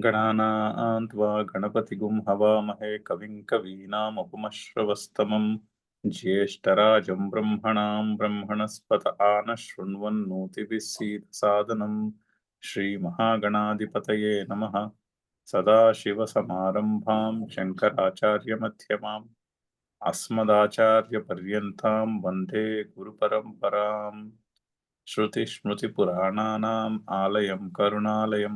गणानां त्वा गणपतिगुं हवामहे कविं कवीनामुपमश्रवस्तमं ज्येष्ठराजं ब्रह्मणां ब्रह्मणस्पत आनः शृण्वन्नोतिभिः सीदसादनं श्रीमहागणाधिपतये नमः। सदाशिवसमारम्भां शङ्कराचार्यमध्यमाम् अस्मदाचार्यपर्यन्तां वन्दे गुरुपरम्पराम्। श्रुतिस्मृतिपुराणानाम् आलयं करुणालयं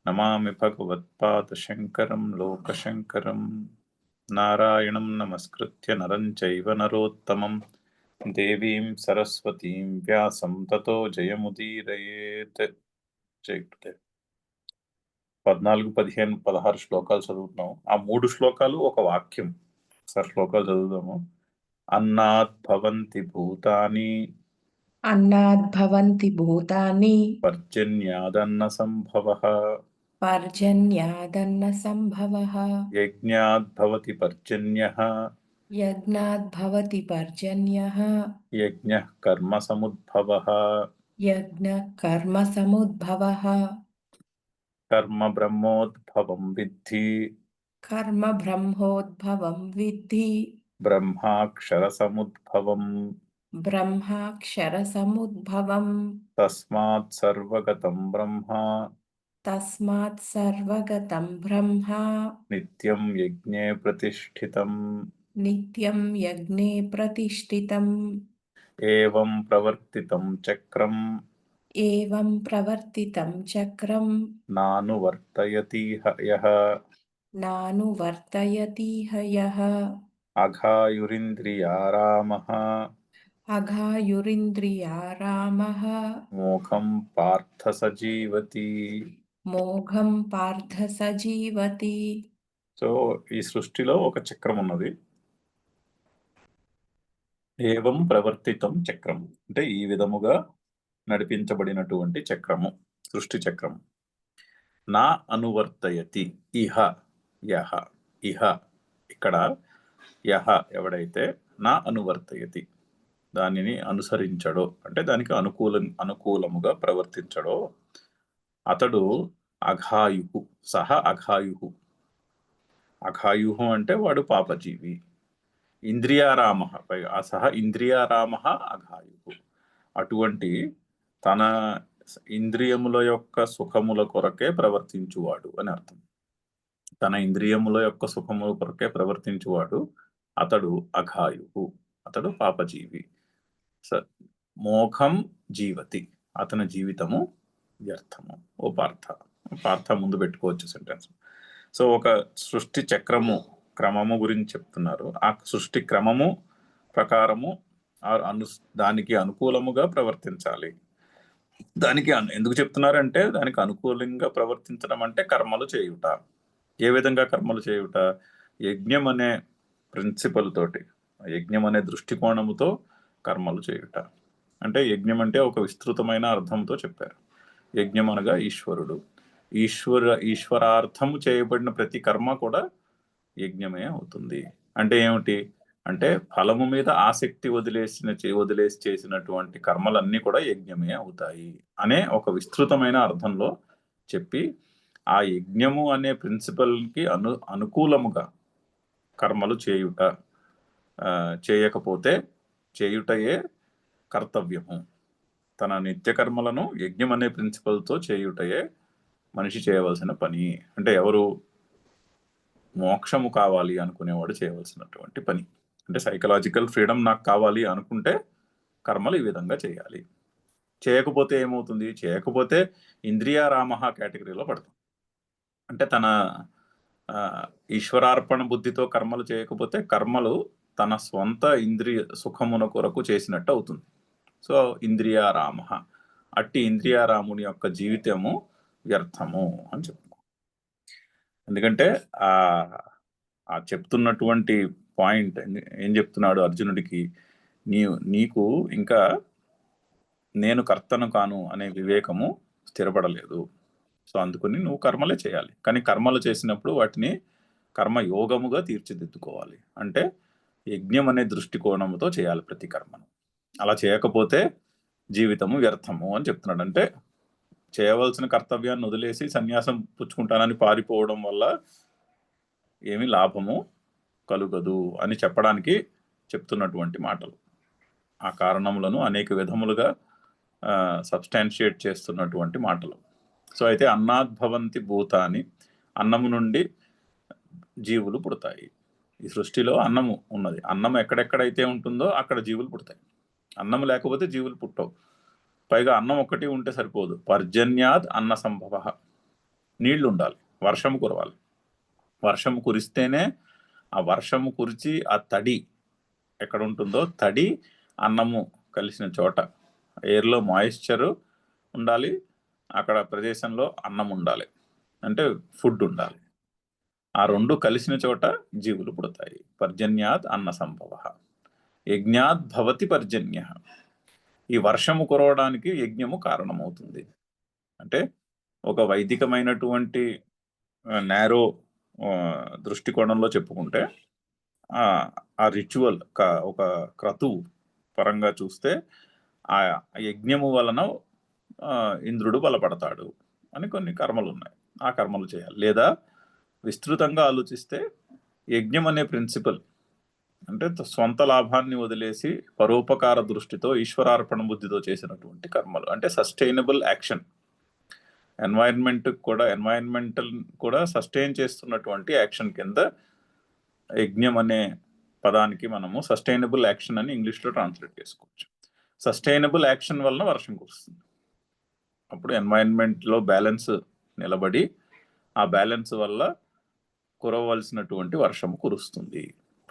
नमामि भगवत्पादशङ्करं लोकशङ्करं। नारायणं नमस्कृत्य नरं चैव नरोत्तमं देवीं सरस्वतीं व्यासं ततो जयमुदीरयेत्। జయకృతే 14, 15, 16 శ్లోకాలు చదువుతున్నాం. ఆ 3 శ్లోకాలు ఒక వాక్యం. ఒకసారి శ్లోకాలు చదువుదాము. అన్నాద్భవంతి భూతాని अन्नाद्भवन्ति भूतानि పర్జన్యాదన్న సంభవః पर्जन्यादन्नसम्भवः యజ్ఞాద్భవతి పర్జన్యః यज्ञाद्भवति पर्जन्यः యజ్ఞః కర్మ సముద్భవః यज्ञः कर्मसमुद्भवः కర్మ బ్రహ్మోద్భవం విద్ధి कर्म ब्रह्मोद्भवं विद्धि బ్రహ్మాక్షర సముద్భవం ब्रह्माक्षरसमुद्भवम् తస్మాత్ సర్వగతం బ్రహ్మ तस्मात् सर्वगतं ब्रह्म నిత్యం యజ్ఞే ప్రతిష్ఠితం नित्यं यज्ञे प्रतिष्ठितम् ఏవం ప్రవర్తితం చక్రం एवं प्रवर्तितं चक्रं నానువర్తయతిహ యః नानुवर्तयतीह यः అఘాయురింద్రియారామః अघायुरिन्द्रियारामः మోఘం పార్థ సజీవతి. मोघं पार्थ स जीवति। సో ఈ సృష్టిలో ఒక చక్రం ఉన్నది. ఏవం ప్రవర్తితం చక్రం అంటే ఈ విధముగా నడిపించబడినటువంటి చక్రము, సృష్టి చక్రము. నా అనువర్తయతి ఇహ యహ. ఇహ ఇక్కడ యహ ఎవడైతే నా అనువర్తయతి దానిని అనుసరించడో అంటే దానికి అనుకూలముగా ప్రవర్తించడో అతడు అఘాయు. సహ అఘాయు. అఘాయు అంటే వాడు పాపజీవి. ఇంద్రియారామ సహ ఇంద్రియారామ అఘాయు. అటువంటి తన ఇంద్రియముల యొక్క సుఖముల కొరకే ప్రవర్తించువాడు అని అర్థం. తన ఇంద్రియముల యొక్క సుఖముల కొరకే ప్రవర్తించువాడు అతడు అఘాయు, అతడు పాపజీవి. మోఘం జీవతి, అతని జీవితము వ్యర్థము. ఓ పార్థ. పార్థ ముందు పెట్టుకోవచ్చు సెంటెన్స్. సో ఒక సృష్టి చక్రము క్రమము గురించి చెప్తున్నారు. ఆ సృష్టి క్రమము ప్రకారము దానికి అనుకూలముగా ప్రవర్తించాలి. దానికి ఎందుకు చెప్తున్నారంటే దానికి అనుకూలంగా ప్రవర్తించడం అంటే కర్మలు చేయుట. ఏ విధంగా కర్మలు చేయుట? యజ్ఞం అనే ప్రిన్సిపల్ తోటి, యజ్ఞం అనే దృష్టికోణముతో కర్మలు చేయుట. అంటే యజ్ఞం అంటే ఒక విస్తృతమైన అర్థంతో చెప్పారు. యజ్ఞం అనగా ఈశ్వరుడు. ఈశ్వరార్థము చేయబడిన ప్రతి కర్మ కూడా యజ్ఞమే అవుతుంది. అంటే ఏమిటి అంటే ఫలము మీద ఆసక్తి వదిలేసి చేసినటువంటి కర్మలన్నీ కూడా యజ్ఞమే అవుతాయి అనే ఒక విస్తృతమైన అర్థంలో చెప్పి ఆ యజ్ఞము అనే ప్రిన్సిపల్కి అనుకూలముగా కర్మలు చేయుట, చేయకపోతే చేయుటయే కర్తవ్యము. తన నిత్య కర్మలను యజ్ఞం అనే ప్రిన్సిపల్తో చేయుటయే మనిషి చేయవలసిన పని. అంటే ఎవరు? మోక్షము కావాలి అనుకునేవాడు చేయవలసినటువంటి పని. అంటే సైకలాజికల్ ఫ్రీడమ్ నాకు కావాలి అనుకుంటే కర్మలు ఈ విధంగా చేయాలి. చేయకపోతే ఏమవుతుంది? చేయకపోతే ఇంద్రియారామ కేటగిరీలో పడుతుంది. అంటే తన ఈశ్వరార్పణ బుద్ధితో కర్మలు చేయకపోతే కర్మలు తన స్వంత ఇంద్రియ సుఖమున కొరకు చేసినట్టు అవుతుంది. సో ఇంద్రియారామ, అట్టి ఇంద్రియారాముని యొక్క జీవితము వ్యర్థము అని చెప్తున్నాం. ఎందుకంటే ఆ చెప్తున్నటువంటి పాయింట్ ఏం చెప్తున్నాడు అర్జునుడికి? నీకు ఇంకా నేను కర్తను కాను అనే వివేకము స్థిరపడలేదు. సో అందుకని నువ్వు కర్మలే చేయాలి. కానీ కర్మలు చేసినప్పుడు వాటిని కర్మయోగముగా తీర్చిదిద్దుకోవాలి. అంటే యజ్ఞం అనే దృష్టికోణముతో చేయాలి ప్రతి కర్మను. అలా చేయకపోతే జీవితము వ్యర్థము అని చెప్తున్నాడు. అంటే చేయవలసిన కర్తవ్యాన్ని వదిలేసి సన్యాసం పుచ్చుకుంటానని పారిపోవడం వల్ల ఏమి లాభము కలుగదు అని చెప్పడానికి చెప్తున్నటువంటి మాటలు. ఆ కారణములను అనేక విధములుగా సబ్స్టాన్షియేట్ చేస్తున్నటువంటి మాటలు. సో అయితే అన్నాద్భవంతి భూతాని, అన్నము నుండి జీవులు పుడతాయి. ఈ సృష్టిలో అన్నము ఉన్నది. అన్నం ఎక్కడెక్కడైతే ఉంటుందో అక్కడ జీవులు పుడతాయి. అన్నం లేకపోతే జీవులు పుట్టవు. పైగా అన్నం ఒక్కటి ఉంటే సరిపోదు. పర్జన్యాద్ అన్న సంభవ, నీళ్లు ఉండాలి, వర్షం కురవాలి. వర్షం కురిస్తేనే ఆ వర్షము కురిచి ఆ తడి ఎక్కడ ఉంటుందో, తడి అన్నము కలిసిన చోట ఎయిర్లో మాయిశ్చరు ఉండాలి, అక్కడ ప్రదేశంలో అన్నం ఉండాలి, అంటే ఫుడ్ ఉండాలి. ఆ రెండు కలిసిన చోట జీవులు పుడతాయి. పర్జన్యాత్ అన్న సంభవ, యజ్ఞాత్ భవతి పర్జన్య. ఈ వర్షము కురవడానికి యజ్ఞము కారణమవుతుంది. అంటే ఒక వైదికమైనటువంటి నేరో దృష్టికోణంలో చెప్పుకుంటే ఆ రిచువల్ ఒక క్రతువు పరంగా చూస్తే ఆ యజ్ఞము వలన ఇంద్రుడు బలపడతాడు అని కొన్ని కర్మలు ఉన్నాయి. ఆ కర్మలు చేయాలి. లేదా విస్తృతంగా ఆలోచిస్తే యజ్ఞం అనే ప్రిన్సిపల్ అంటే స్వంత లాభాన్ని వదిలేసి పరోపకార దృష్టితో ఈశ్వరార్పణ బుద్ధితో చేసినటువంటి కర్మలు, అంటే సస్టైనబుల్ యాక్షన్. ఎన్వైరన్మెంటల్ కూడా సస్టైన్ చేస్తున్నటువంటి యాక్షన్ కింద యజ్ఞం అనే పదానికి మనము సస్టైనబుల్ యాక్షన్ అని ఇంగ్లీష్లో ట్రాన్స్లేట్ చేసుకోవచ్చు. సస్టైనబుల్ యాక్షన్ వలన వర్షం కురుస్తుంది. అప్పుడు ఎన్వైరన్మెంట్లో బ్యాలెన్స్ నిలబడి ఆ బ్యాలెన్స్ వల్ల కురవలసినటువంటి వర్షము కురుస్తుంది.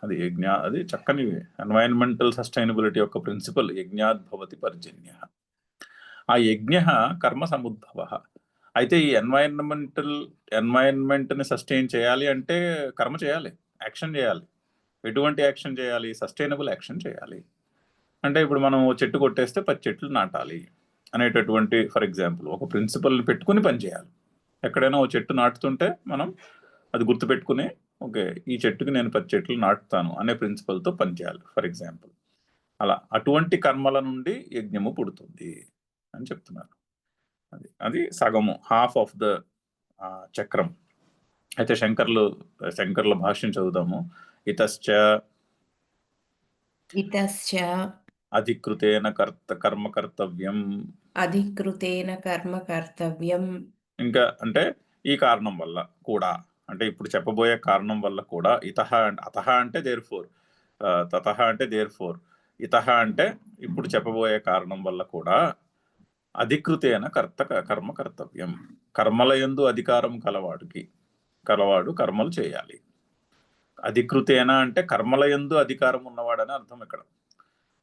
అది చక్కని ఎన్వైరన్మెంటల్ సస్టైనబిలిటీ యొక్క ప్రిన్సిపల్. యజ్ఞాద్ భవతి పర్జన్య. ఆ యజ్ఞ కర్మ సముద్భవ. అయితే ఈ ఎన్వైరన్మెంట్ని సస్టైన్ చేయాలి అంటే కర్మ చేయాలి, యాక్షన్ చేయాలి. ఎటువంటి యాక్షన్ చేయాలి? సస్టైనబుల్ యాక్షన్ చేయాలి. అంటే ఇప్పుడు మనం చెట్టు కొట్టేస్తే 10 చెట్లు నాటాలి అనేటటువంటి, ఫర్ ఎగ్జాంపుల్, ఒక ప్రిన్సిపల్ని పెట్టుకుని పనిచేయాలి. ఎక్కడైనా ఓ చెట్టు నాటుతుంటే మనం అది గుర్తుపెట్టుకుని, ఓకే, ఈ చెట్టుకి నేను 10 చెట్లు నాటుతాను అనే ప్రిన్సిపల్తో పనిచేయాలి, ఫర్ ఎగ్జాంపుల్. అలా అటువంటి కర్మల నుండి యజ్ఞము పుడుతుంది అని చెప్తున్నారు. అది సగము, హాఫ్ ఆఫ్ ద చక్రం. అయితే శంకర్ల భాష్యం చదువుతాము. ఇతశ్చ అధికృతేన కర్మ కర్తవ్యం. ఇంకా అంటే ఈ కారణం వల్ల కూడా, అంటే ఇప్పుడు చెప్పబోయే కారణం వల్ల కూడా, అతహ అంటే దేర్ ఫోర్, తతహ అంటే దేర్ ఫోర్, ఇతహ అంటే ఇప్పుడు చెప్పబోయే కారణం వల్ల కూడా అధికృతేన కర్మ కర్తవ్యం. కర్మల యందు అధికారం కలవాడు కర్మలు చేయాలి. అధికృతేన అంటే కర్మల యందు అధికారం ఉన్నవాడని అర్థం ఇక్కడ.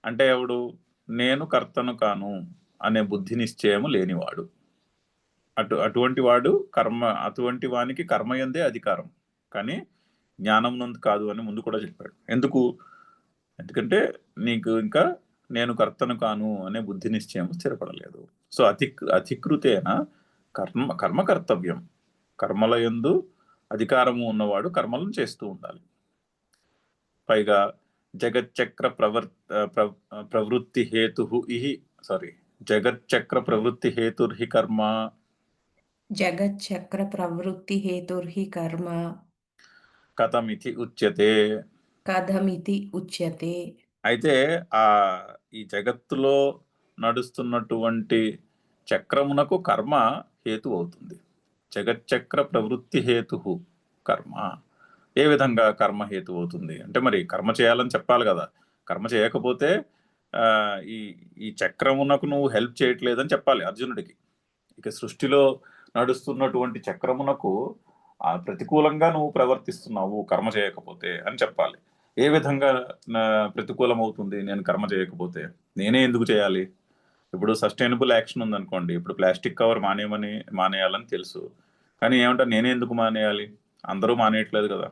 అంటే ఎవడు? నేను కర్తను కాను అనే బుద్ధి నిశ్చయము లేనివాడు. అటువంటి అటువంటి వానికి కర్మయందే అధికారం, కానీ జ్ఞానం నందు కాదు అని ముందు కూడా చెప్పాడు. ఎందుకంటే నీకు ఇంకా నేను కర్తను కాను అనే బుద్ధి నిశ్చయం స్థిరపడలేదు. సో అధికృతేన కర్మ కర్తవ్యం. కర్మల యందు అధికారము ఉన్నవాడు కర్మలను చేస్తూ ఉండాలి. పైగా జగచ్చక్ర ప్రవృత్తి హేతుర్హి కర్మ. జగచ్చక్ర ప్రవృత్తి హేతుర్హి కర్మ కథమితి ఉచ్యతే. అయితే ఈ జగత్తులో నడుస్తున్నటువంటి చక్రమునకు కర్మ హేతు అవుతుంది. జగచ్చక్ర ప్రవృత్తి హేతు కర్మ. ఏ విధంగా కర్మ హేతు అవుతుంది అంటే, మరి కర్మ చేయాలని చెప్పాలి కదా. కర్మ చేయకపోతే ఈ చక్రమునకు నువ్వు హెల్ప్ చేయట్లేదని చెప్పాలి అర్జునుడికి. ఇక సృష్టిలో నడుస్తున్నటువంటి చక్రమునకు ప్రతికూలంగా నువ్వు ప్రవర్తిస్తున్నావు కర్మ చేయకపోతే అని చెప్పాలి. ఏ విధంగా ప్రతికూలం అవుతుంది నేను కర్మ చేయకపోతే? నేనే ఎందుకు చేయాలి? ఇప్పుడు సస్టైనబుల్ యాక్షన్ ఉందనుకోండి, ఇప్పుడు ప్లాస్టిక్ కవర్ మానేయాలని తెలుసు, కానీ ఏమంటారు, నేనే ఎందుకు మానేయాలి? అందరూ మానేయట్లేదు కదా.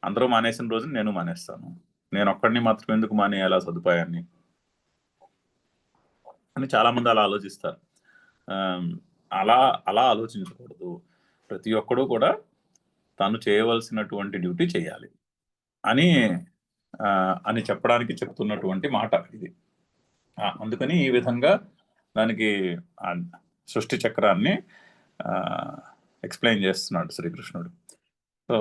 అందరూ మానేసిన రోజు నేను మానేస్తాను, నేను ఒక్కడిని మాత్రం ఎందుకు మానేయాలి ఆ సదుపాయాన్ని అని చాలా మంది అలా ఆలోచిస్తారు. అలా ఆలోచించకూడదు. ప్రతి ఒక్కడూ కూడా తాను చేయవలసినటువంటి డ్యూటీ చేయాలి అని చెప్పడానికి చెప్తున్నటువంటి మాట ఇది. అందుకని ఈ విధంగా దానికి సృష్టి చక్రాన్ని ఎక్స్ప్లెయిన్ చేస్తున్నాడు శ్రీకృష్ణుడు. సో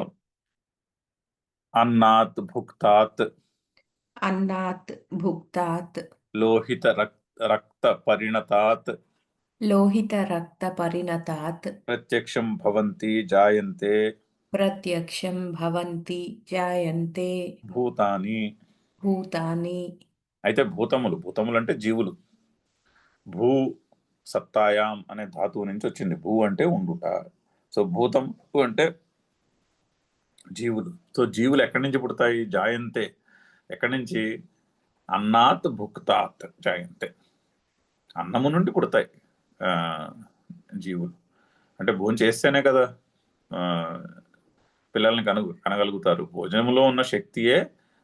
అన్నాత్ భుక్తాత్ అన్నాత్ భుక్తాత్ లోహిత రక్త పరిణతాత్ లోహిత రక్త పరిణతాత్ ప్రత్యక్షం భవంతి జాయంతే ప్రత్యక్షం భవంతి జాయంతే భూతాని. భూతాని. అయితే భూతములు అంటే జీవులు. భూ సత్తాయాం అనే ధాతువు నుంచి వచ్చింది. భూ అంటే ఉండుట. సో భూతం అంటే జీవులు. సో జీవులు ఎక్కడి నుంచి పుడతాయి? జాయంతే. ఎక్కడి నుంచి? అన్నాత్ భుక్తాత్ జాయంతే. అన్నము నుండి పుడతాయి జీవులు. అంటే భోజనం చేస్తేనే కదా పిల్లల్ని కనగలుగుతారు. భోజనంలో ఉన్న శక్తియే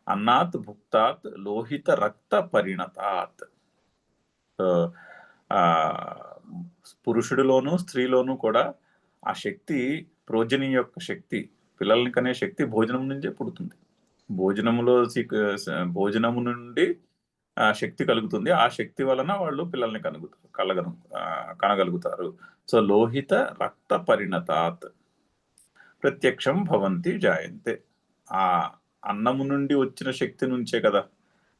అన్నాత్ భుక్తాత్ లోహిత రక్త పరిణతాత్. పురుషుడిలోను స్త్రీలోనూ కూడా ఆ శక్తి, ప్రోజని యొక్క శక్తి, పిల్లల్ని కనే శక్తి భోజనం నుంచే పుడుతుంది. భోజనము నుండి శక్తి కలుగుతుంది. ఆ శక్తి వలన వాళ్ళు పిల్లల్ని కనగలుగుతారు. సో లోహిత రక్త పరిణతాత్ ప్రత్యక్షం భవంతి జాయంతే. ఆ అన్నము నుండి వచ్చిన శక్తి నుంచే కదా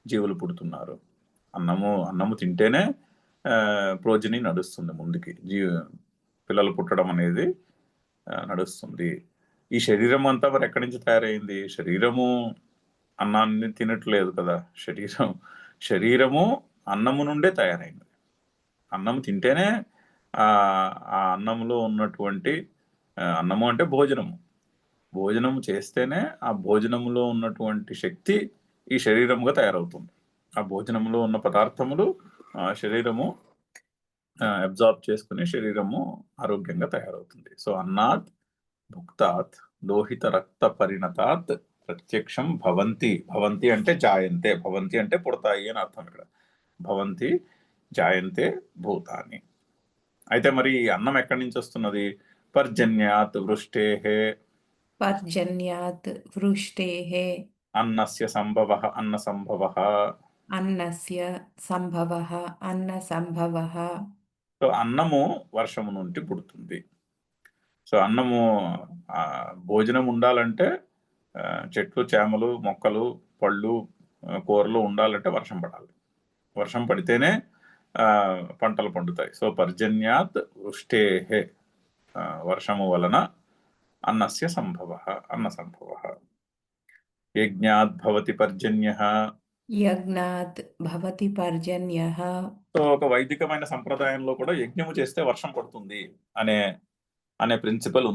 జీవులు పుడుతున్నారు. అన్నము తింటేనే ప్రోజని నడుస్తుంది ముందుకి. పిల్లలు పుట్టడం అనేది నడుస్తుంది. ఈ శరీరం అంతా మరి ఎక్కడి నుంచి తయారైంది? శరీరము అన్నాన్ని తినట్లేదు కదా. శరీరము అన్నము నుండే తయారైంది. అన్నము తింటేనే ఆ అన్నములో ఉన్నటువంటి, అన్నము అంటే భోజనము చేస్తేనే ఆ భోజనములో ఉన్నటువంటి శక్తి ఈ శరీరముగా తయారవుతుంది. ఆ భోజనంలో ఉన్న పదార్థములు శరీరము అబ్జార్బ్ చేసుకుని శరీరము ఆరోగ్యంగా తయారవుతుంది. సో అన్నాత్ భుక్తాత్ లోహిత రక్త పరిణతాత్ ప్రత్యక్షం భవంతి. భవంతి అంటే జాయంతే. భవంతి అంటే పుడతాయి అని అర్థం. ఇక్కడ భవంతి జాయంతే భూతాని. అయితే మరి అన్నం ఎక్కడి నుంచి వస్తున్నది? పర్జన్యాత్ వృష్టేహే. పర్జన్యాత్ వృష్టేహే. అన్నస్య సంభవః అన్న సంభవః. అన్నస్య సంభవః అన్న సంభవః. సో అన్నము వర్షము నుండి పుడుతుంది. సో అన్నము భోజనం ఉండాలంటే చెట్లు, చేమలు, మొక్కలు, పళ్ళు, కూరలు ఉండాలంటే వర్షం పడాలి. వర్షం పడితేనే పంటలు పండుతాయి. సో పర్జన్యాత్ వృష్టేహే, వర్షము వలన అన్నస్య సంభవః అన్న సంభవః. యజ్ఞాత్ భవతి పర్జన్యః. యజ్ఞాత్ భవతి పర్జన్యః. సో ఒక వైదికమైన సంప్రదాయంలో కూడా యజ్ఞము చేస్తే వర్షం పడుతుంది అనే ప్రిన్సిపల్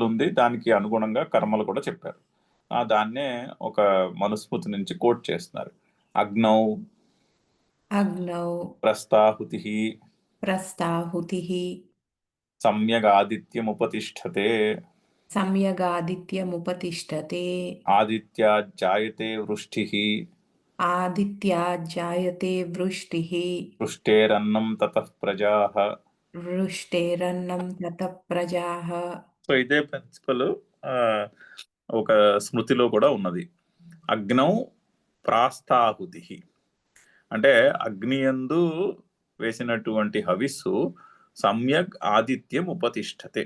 ఉంది. దానికి అనుగుణంగా కర్మలు కూడా చెప్పారు. దాన్నే ఒక మనుస్మృతి నుంచి కోట్ చేస్తున్నారు. అగ్నౌ ప్రస్తాహుతిః సమ్యగాదిత్యముపతిష్ఠతే. ఆదిత్యాత్ జాయతే వృష్టిః. వృష్టేరన్నం తతః ప్రజాః. సో ఇదే ప్రిన్సిపల్ ఒక స్మృతిలో కూడా ఉన్నది. అగ్నౌ ప్రాస్తాహుతిః అంటే అగ్నియందు వేసినటువంటి హవిస్సు సమ్యక్ ఆదిత్యం ఉపతిష్ఠతే.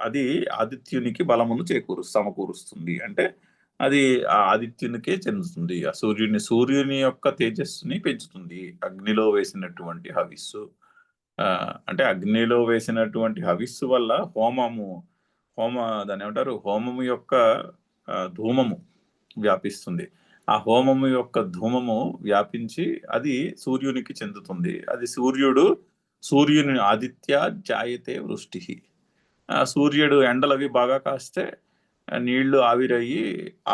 అది ఆదిత్యునికి బలమును సమకూరుస్తుంది. అంటే అది ఆ ఆదిత్యునికే చెందుతుంది. ఆ సూర్యుని యొక్క తేజస్సుని పెంచుతుంది అగ్నిలో వేసినటువంటి హవిస్సు. అంటే అగ్నిలో వేసినటువంటి హవిస్సు వల్ల దాన్ని ఏమంటారు, హోమము యొక్క ధూమము వ్యాపిస్తుంది. ఆ హోమము యొక్క ధూమము వ్యాపించి అది సూర్యునికి చెందుతుంది. అది సూర్యుని ఆదిత్య జాయతే వృష్టిః. సూర్యుడు ఎండలవి బాగా కాస్తే నీళ్లు ఆవిరయ్యి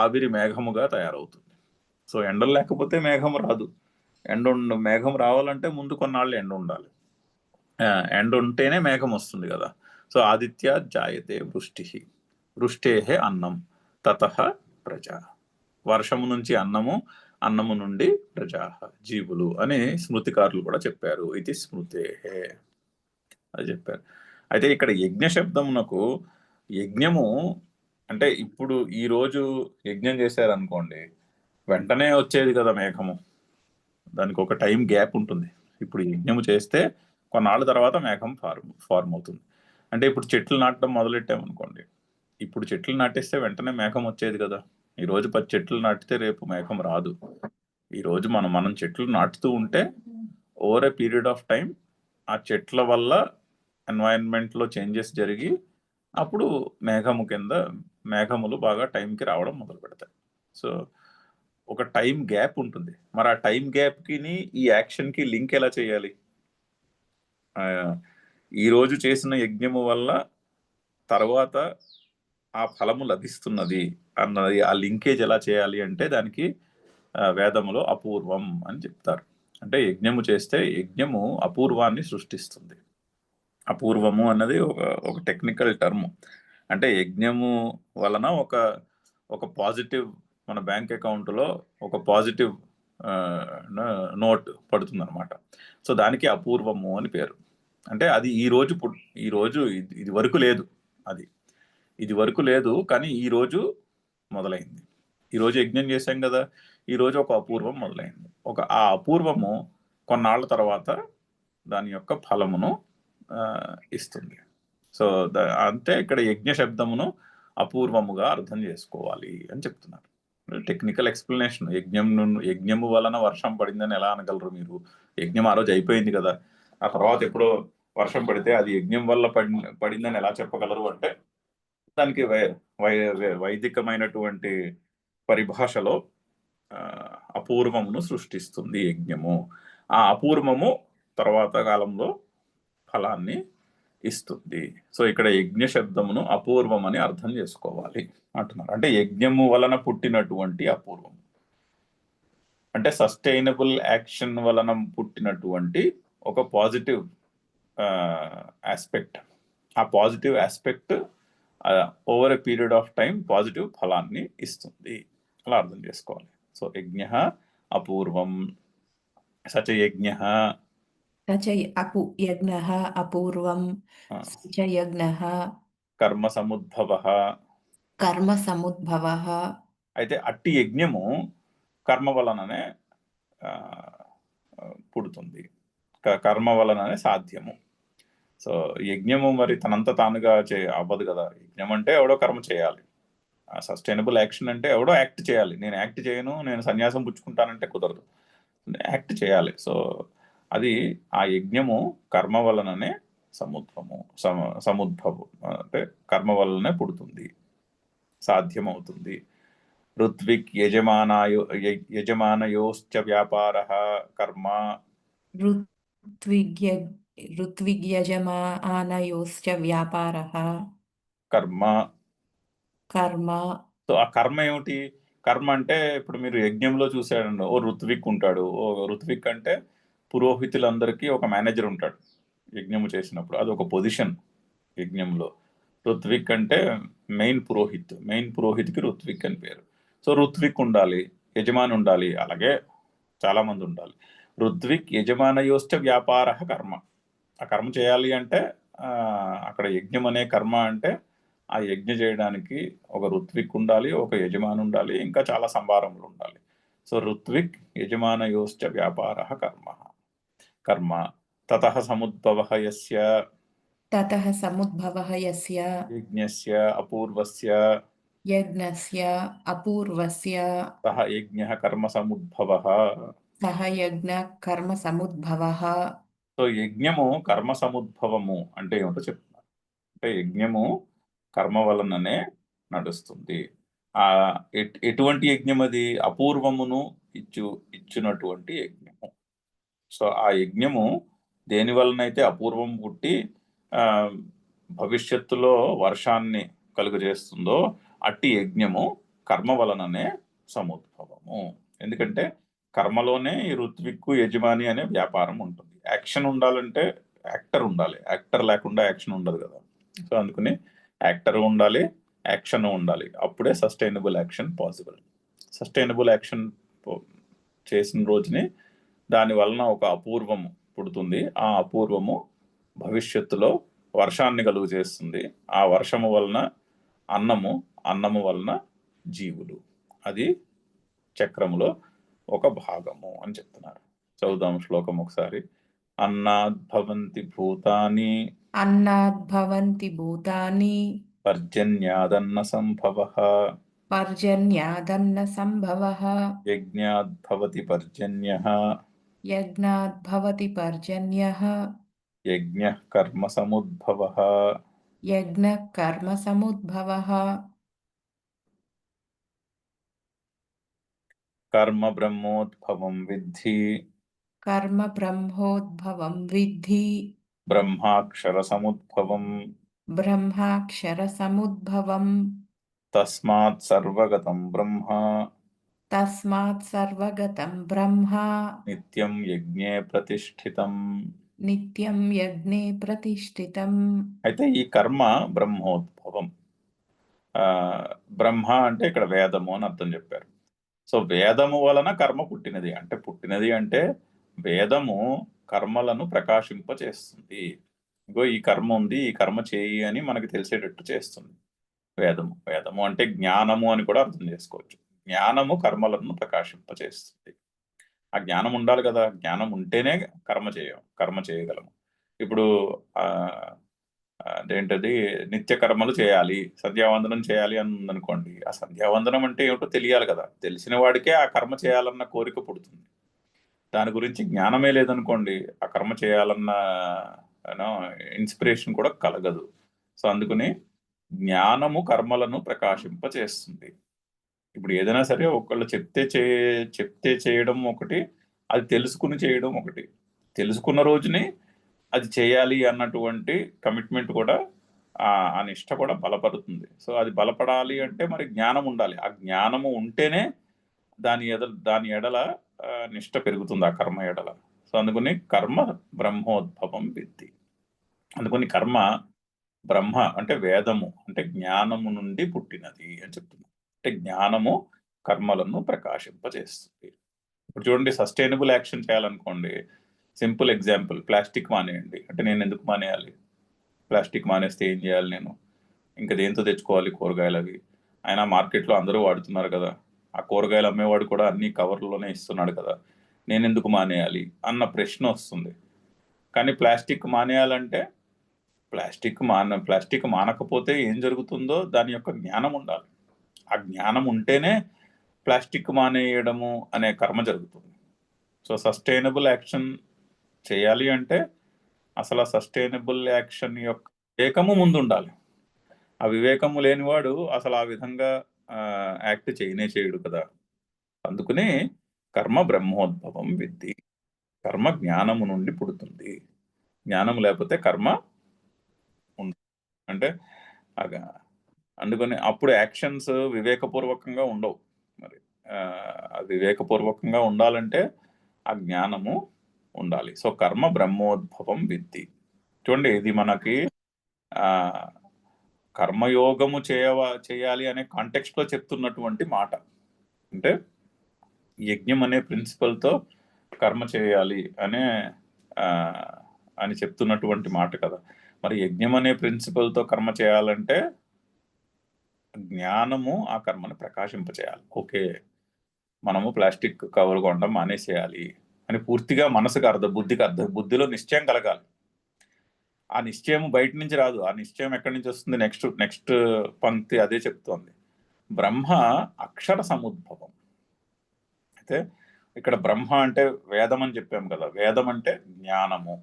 ఆవిరి మేఘముగా తయారవుతుంది. సో ఎండలు లేకపోతే మేఘం రాదు. మేఘం రావాలంటే ముందు కొన్నాళ్ళు ఎండ ఉండాలి. ఎండ ఉంటేనే మేఘం వస్తుంది కదా. సో ఆదిత్య జాయతే వృష్టిః. వృష్టేహే అన్నం తతః ప్రజా. వర్షము నుంచి అన్నము నుండి ప్రజా జీవులు అని స్మృతికారులు కూడా చెప్పారు. ఇది స్మృతేహే అది చెప్పారు. అయితే ఇక్కడ యజ్ఞ శబ్దమునకు, యజ్ఞము అంటే ఇప్పుడు ఈ రోజు యజ్ఞం చేశారనుకోండి, వెంటనే వచ్చేది కదా మేఘము. దానికి ఒక టైం గ్యాప్ ఉంటుంది. ఇప్పుడు యజ్ఞము చేస్తే కొన్నాళ్ళ తర్వాత మేఘం ఫార్మ్ అవుతుంది. అంటే ఇప్పుడు చెట్లు నాటడం మొదలెట్టామనుకోండి, ఇప్పుడు చెట్లు నాటేస్తే వెంటనే మేఘం వచ్చేది కదా. ఈరోజు 10 చెట్లు నాటితే రేపు మేఘం రాదు. ఈరోజు మనం చెట్లు నాటుతూ ఉంటే over a period of time ఆ చెట్ల వల్ల ఎన్వైరన్మెంట్లో చేంజెస్ జరిగి అప్పుడు మేఘములు బాగా టైంకి రావడం మొదలు పెడతాయి. సో ఒక టైం గ్యాప్ ఉంటుంది. మరి ఆ టైం గ్యాప్కి ఈ యాక్షన్కి లింక్ ఎలా చేయాలి? ఈరోజు చేసిన యజ్ఞము వల్ల తర్వాత ఆ ఫలము లభిస్తున్నది అన్నది ఆ లింకేజ్ ఎలా చేయాలి అంటే దానికి వేదములో అపూర్వం అని చెప్తారు. అంటే యజ్ఞము చేస్తే యజ్ఞము అపూర్వాన్ని సృష్టిస్తుంది. అపూర్వము అన్నది ఒక టెక్నికల్ టర్మ్. అంటే యజ్ఞము వలన ఒక పాజిటివ్ మన బ్యాంక్ అకౌంట్లో ఒక పాజిటివ్ నోట్ పడుతుంది అనమాట. సో దానికి అపూర్వము అని పేరు. అంటే అది ఈరోజు ఇది వరకు లేదు, ఇది వరకు లేదు, కానీ ఈరోజు మొదలైంది. ఈరోజు యజ్ఞం చేశాం కదా, ఈరోజు ఒక అపూర్వం మొదలైంది. ఆ అపూర్వము కొన్నాళ్ళ తర్వాత దాని యొక్క ఫలమును ఇస్తుంది. సో అంటే ఇక్కడ యజ్ఞ శబ్దమును అపూర్వముగా అర్థం చేసుకోవాలి అని చెప్తున్నారు. Technical explanation. యజ్ఞము వలన వర్షం పడిందని ఎలా అనగలరు మీరు? యజ్ఞం ఆ రోజు అయిపోయింది కదా, ఆ తర్వాత ఎప్పుడో వర్షం పడితే అది యజ్ఞం వల్ల పడిందని ఎలా చెప్పగలరు అంటే దానికి వైదికమైనటువంటి పరిభాషలో అపూర్వమును సృష్టిస్తుంది యజ్ఞము. ఆ అపూర్వము తర్వాత కాలంలో ఫలాన్ని ఇస్తుంది. సో ఇక్కడ యజ్ఞ శబ్దమును అపూర్వం అని అర్థం చేసుకోవాలి అంటున్నారు. అంటే యజ్ఞము వలన పుట్టినటువంటి అపూర్వం అంటే సస్టైనబుల్ యాక్షన్ వలన పుట్టినటువంటి ఒక పాజిటివ్ ఆస్పెక్ట్. ఆ positive aspect over a period of time positive ఫలాన్ని ఇస్తుంది. అలా అర్థం చేసుకోవాలి. సో యజ్ఞ అపూర్వం సచ యజ్ఞ అపూర్వం యజ్ఞ కర్మ సముద్భవ. అయితే అట్టి యజ్ఞము కర్మ వలననే పుడుతుంది, కర్మ వలననే సాధ్యము. సో యజ్ఞము మరి తనంత తానుగా అవ్వదు కదా. యజ్ఞం అంటే ఎవడో కర్మ చేయాలి. సస్టైనబుల్ యాక్షన్ అంటే ఎవడో యాక్ట్ చేయాలి. నేను యాక్ట్ చేయను, నేను సన్యాసం పుచ్చుకుంటానంటే కుదరదు, యాక్ట్ చేయాలి. సో అది ఆ యజ్ఞము కర్మ వలననే సముద్భవం అంటే కర్మ వలననే పుడుతుంది, సాధ్యమవుతుంది. ఋత్విక్ యజమానయోశ్చ వ్యాపారః కర్మ. ఋత్విగ్యజమానయోశ్చ వ్యాపారః కర్మ. సో ఆ కర్మ ఏమిటి? కర్మ అంటే ఇప్పుడు మీరు యజ్ఞంలో చూసాడండి, ఓ ఋత్విక్ ఉంటాడు. ఋత్విక్ అంటే పురోహితులందరికీ ఒక మేనేజర్ ఉంటాడు యజ్ఞము చేసినప్పుడు. అది ఒక పొజిషన్ యజ్ఞంలో. ఋత్విక్ అంటే మెయిన్ పురోహిత్కి ఋత్విక్ అని పేరు. సో ఋత్విక్ ఉండాలి, యజమాని ఉండాలి, అలాగే చాలా మంది ఉండాలి. ఋత్విక్ యజమానయోశ్చ వ్యాపార కర్మ. ఆ కర్మ చేయాలి అంటే అక్కడ యజ్ఞం అనే కర్మ అంటే ఆ యజ్ఞ చేయడానికి ఒక ఋత్విక్ ఉండాలి, ఒక యజమాని ఉండాలి, ఇంకా చాలా సంభారములు ఉండాలి. సో ఋత్విక్ యజమానయోశ్చ వ్యాపార కర్మ. తతః సముద్భవః యస్య యజ్ఞస్య అపూర్వస్య సహ యజ్ఞః కర్మ సముద్భవః. సో యజ్ఞము కర్మ సముద్భవము అంటే ఏమిటో చెప్తున్నారు. అంటే యజ్ఞము కర్మ వలననే నడుస్తుంది. ఎటువంటి యజ్ఞం అది? అపూర్వమును ఇచ్చినటువంటి యజ్ఞము. సో ఆ యజ్ఞము దేని వలనైతే అపూర్వం పుట్టి భవిష్యత్తులో వర్షాన్ని కలుగజేస్తుందో అట్టి యజ్ఞము కర్మ వలననే సముద్భవము. ఎందుకంటే కర్మలోనే ఈ ఋత్విక్కు యజమాని అనే వ్యాపారం ఉంటుంది. యాక్షన్ ఉండాలంటే యాక్టర్ ఉండాలి, యాక్టర్ లేకుండా యాక్షన్ ఉండదు కదా. సో అందుకని యాక్టర్ ఉండాలి, యాక్షన్ ఉండాలి, అప్పుడే sustainable action possible. Sustainable action చేసిన రోజుని దాని వలన ఒక అపూర్వము పుడుతుంది. ఆ అపూర్వము భవిష్యత్తులో వర్షాన్ని కలుగు చేస్తుంది. ఆ వర్షము వలన అన్నము వలన జీవులు. అది చక్రములో ఒక భాగము అని చెప్తున్నారు. చదువుదాం శ్లోకం ఒకసారి. అన్నాద్భవంతి భూతాని అన్నాద్భవంతి భూతాని పర్జన్యాదన్న సంభవః పర్జన్యాదన్న సంభవః యజ్ఞాద్భవతి పర్జన్యః యజ్ఞాద్భవతి పర్జన్యః యజ్ఞః కర్మ సముద్భవః యజ్ఞః కర్మ సముద్భవః కర్మ బ్రహ్మోద్భవం విద్ధి కర్మ బ్రహ్మోద్భవం విద్ధి బ్రహ్మాక్షర సముద్భవం బ్రహ్మాక్షర సముద్భవం తస్మాత్ సర్వగతం బ్రహ్మ తస్మాత్ సర్వగతం బ్రహ్మ నిత్యం యజ్ఞే ప్రతిష్ఠితం. నిత్యం యజ్ఞే ప్రతిష్ఠితం. అయితే ఈ కర్మ బ్రహ్మోద్భవం. బ్రహ్మ అంటే ఇక్కడ వేదము అని అర్థం చెప్పారు. సో వేదము వలన కర్మ పుట్టినది అంటే వేదము కర్మలను ప్రకాశింపచేస్తుంది. ఇగో ఈ కర్మ ఉంది, ఈ కర్మ చేయి అని మనకి తెలిసేటట్టు చేస్తుంది వేదము అంటే జ్ఞానము అని కూడా అర్థం చేసుకోవచ్చు. జ్ఞానము కర్మలను ప్రకాశింపచేస్తుంది. ఆ జ్ఞానం ఉండాలి కదా, జ్ఞానం ఉంటేనే కర్మ చేయగలము. ఇప్పుడు అదేంటది, నిత్య కర్మలు చేయాలి, సంధ్యావందనం చేయాలి అని ఉందనుకోండి. ఆ సంధ్యావందనం అంటే ఏమిటో తెలియాలి కదా, తెలిసిన వాడికే ఆ కర్మ చేయాలన్న కోరిక పుడుతుంది. దాని గురించి జ్ఞానమే లేదనుకోండి, ఆ కర్మ చేయాలన్న ఇన్స్పిరేషన్ కూడా కలగదు. సో అందుకని జ్ఞానము కర్మలను ప్రకాశింపచేస్తుంది. ఇప్పుడు ఏదైనా సరే ఒకళ్ళు చెప్తే చేయడం ఒకటి, అది తెలుసుకుని చేయడం ఒకటి. తెలుసుకున్న రోజుని అది చేయాలి అన్నటువంటి కమిట్మెంట్ కూడా, ఆ నిష్ట కూడా బలపడుతుంది. సో అది బలపడాలి అంటే మరి జ్ఞానం ఉండాలి. ఆ జ్ఞానము ఉంటేనే దాని ఎడల నిష్ట పెరుగుతుంది, ఆ కర్మ ఎడల. సో అందుకని కర్మ బ్రహ్మోద్భవం విద్ధి. అందుకని కర్మ బ్రహ్మ అంటే వేదము అంటే జ్ఞానము నుండి పుట్టినది అని చెప్తున్నాం. అంటే జ్ఞానము కర్మలను ప్రకాశింపజేస్తుంది. ఇప్పుడు చూడండి, సస్టైనబుల్ యాక్షన్ చేయాలనుకోండి, సింపుల్ ఎగ్జాంపుల్, ప్లాస్టిక్ మానేయండి అంటే నేను ఎందుకు మానేయాలి? ప్లాస్టిక్ మానేస్తే ఏం చేయాలి నేను? ఇంకా దేంతో తెచ్చుకోవాలి కూరగాయలు? అవి అయినా మార్కెట్లో అందరూ వాడుతున్నారు కదా, ఆ కూరగాయలు అమ్మేవాడు కూడా అన్ని కవర్లోనే ఇస్తున్నాడు కదా, నేను ఎందుకు మానేయాలి అన్న ప్రశ్న వస్తుంది. కానీ ప్లాస్టిక్ మానేయాలంటే ప్లాస్టిక్ మానకపోతే ఏం జరుగుతుందో దాని యొక్క జ్ఞానం ఉండాలి. ఆ జ్ఞానం ఉంటేనే ప్లాస్టిక్ మానేయడము అనే కర్మ జరుగుతుంది. సో సస్టైనబుల్ యాక్షన్ చేయాలి అంటే అసలు ఆ సస్టైనబుల్ యాక్షన్ యొక్క వివేకము ముందు ఉండాలి. ఆ వివేకము లేనివాడు అసలు ఆ విధంగా యాక్ట్ చేయడు కదా. అందుకనే కర్మ బ్రహ్మోద్భవం విద్ధి. కర్మ జ్ఞానము నుండి పుడుతుంది. జ్ఞానం లేకపోతే కర్మ అంటే అందుకని అప్పుడు యాక్షన్స్ వివేకపూర్వకంగా ఉండవు. మరి వివేకపూర్వకంగా ఉండాలంటే ఆ జ్ఞానము ఉండాలి. సో కర్మ బ్రహ్మోద్భవం విద్ధి. చూడండి, ఇది మనకి కర్మయోగము చేయాలి అనే కాంటెక్స్ట్ లో చెప్తున్నటువంటి మాట. అంటే యజ్ఞం అనే ప్రిన్సిపల్తో కర్మ చేయాలి అని చెప్తున్నటువంటి మాట కదా. మరి యజ్ఞం అనే ప్రిన్సిపల్తో కర్మ చేయాలంటే జ్ఞానము ఆ కర్మను ప్రకాశింపచేయాలి. ఓకే, మనము ప్లాస్టిక్ కవర్ కొనడం మానేసేయాలి అని పూర్తిగా మనసుకు బుద్ధిలో నిశ్చయం కలగాలి. ఆ నిశ్చయం బయట నుంచి రాదు. ఆ నిశ్చయం ఎక్కడి నుంచి వస్తుంది? నెక్స్ట్ పంక్తి అదే చెప్తోంది. బ్రహ్మ అక్షర సముద్భవం. అయితే ఇక్కడ బ్రహ్మ అంటే వేదం అని చెప్పాము కదా, వేదం అంటే జ్ఞానము.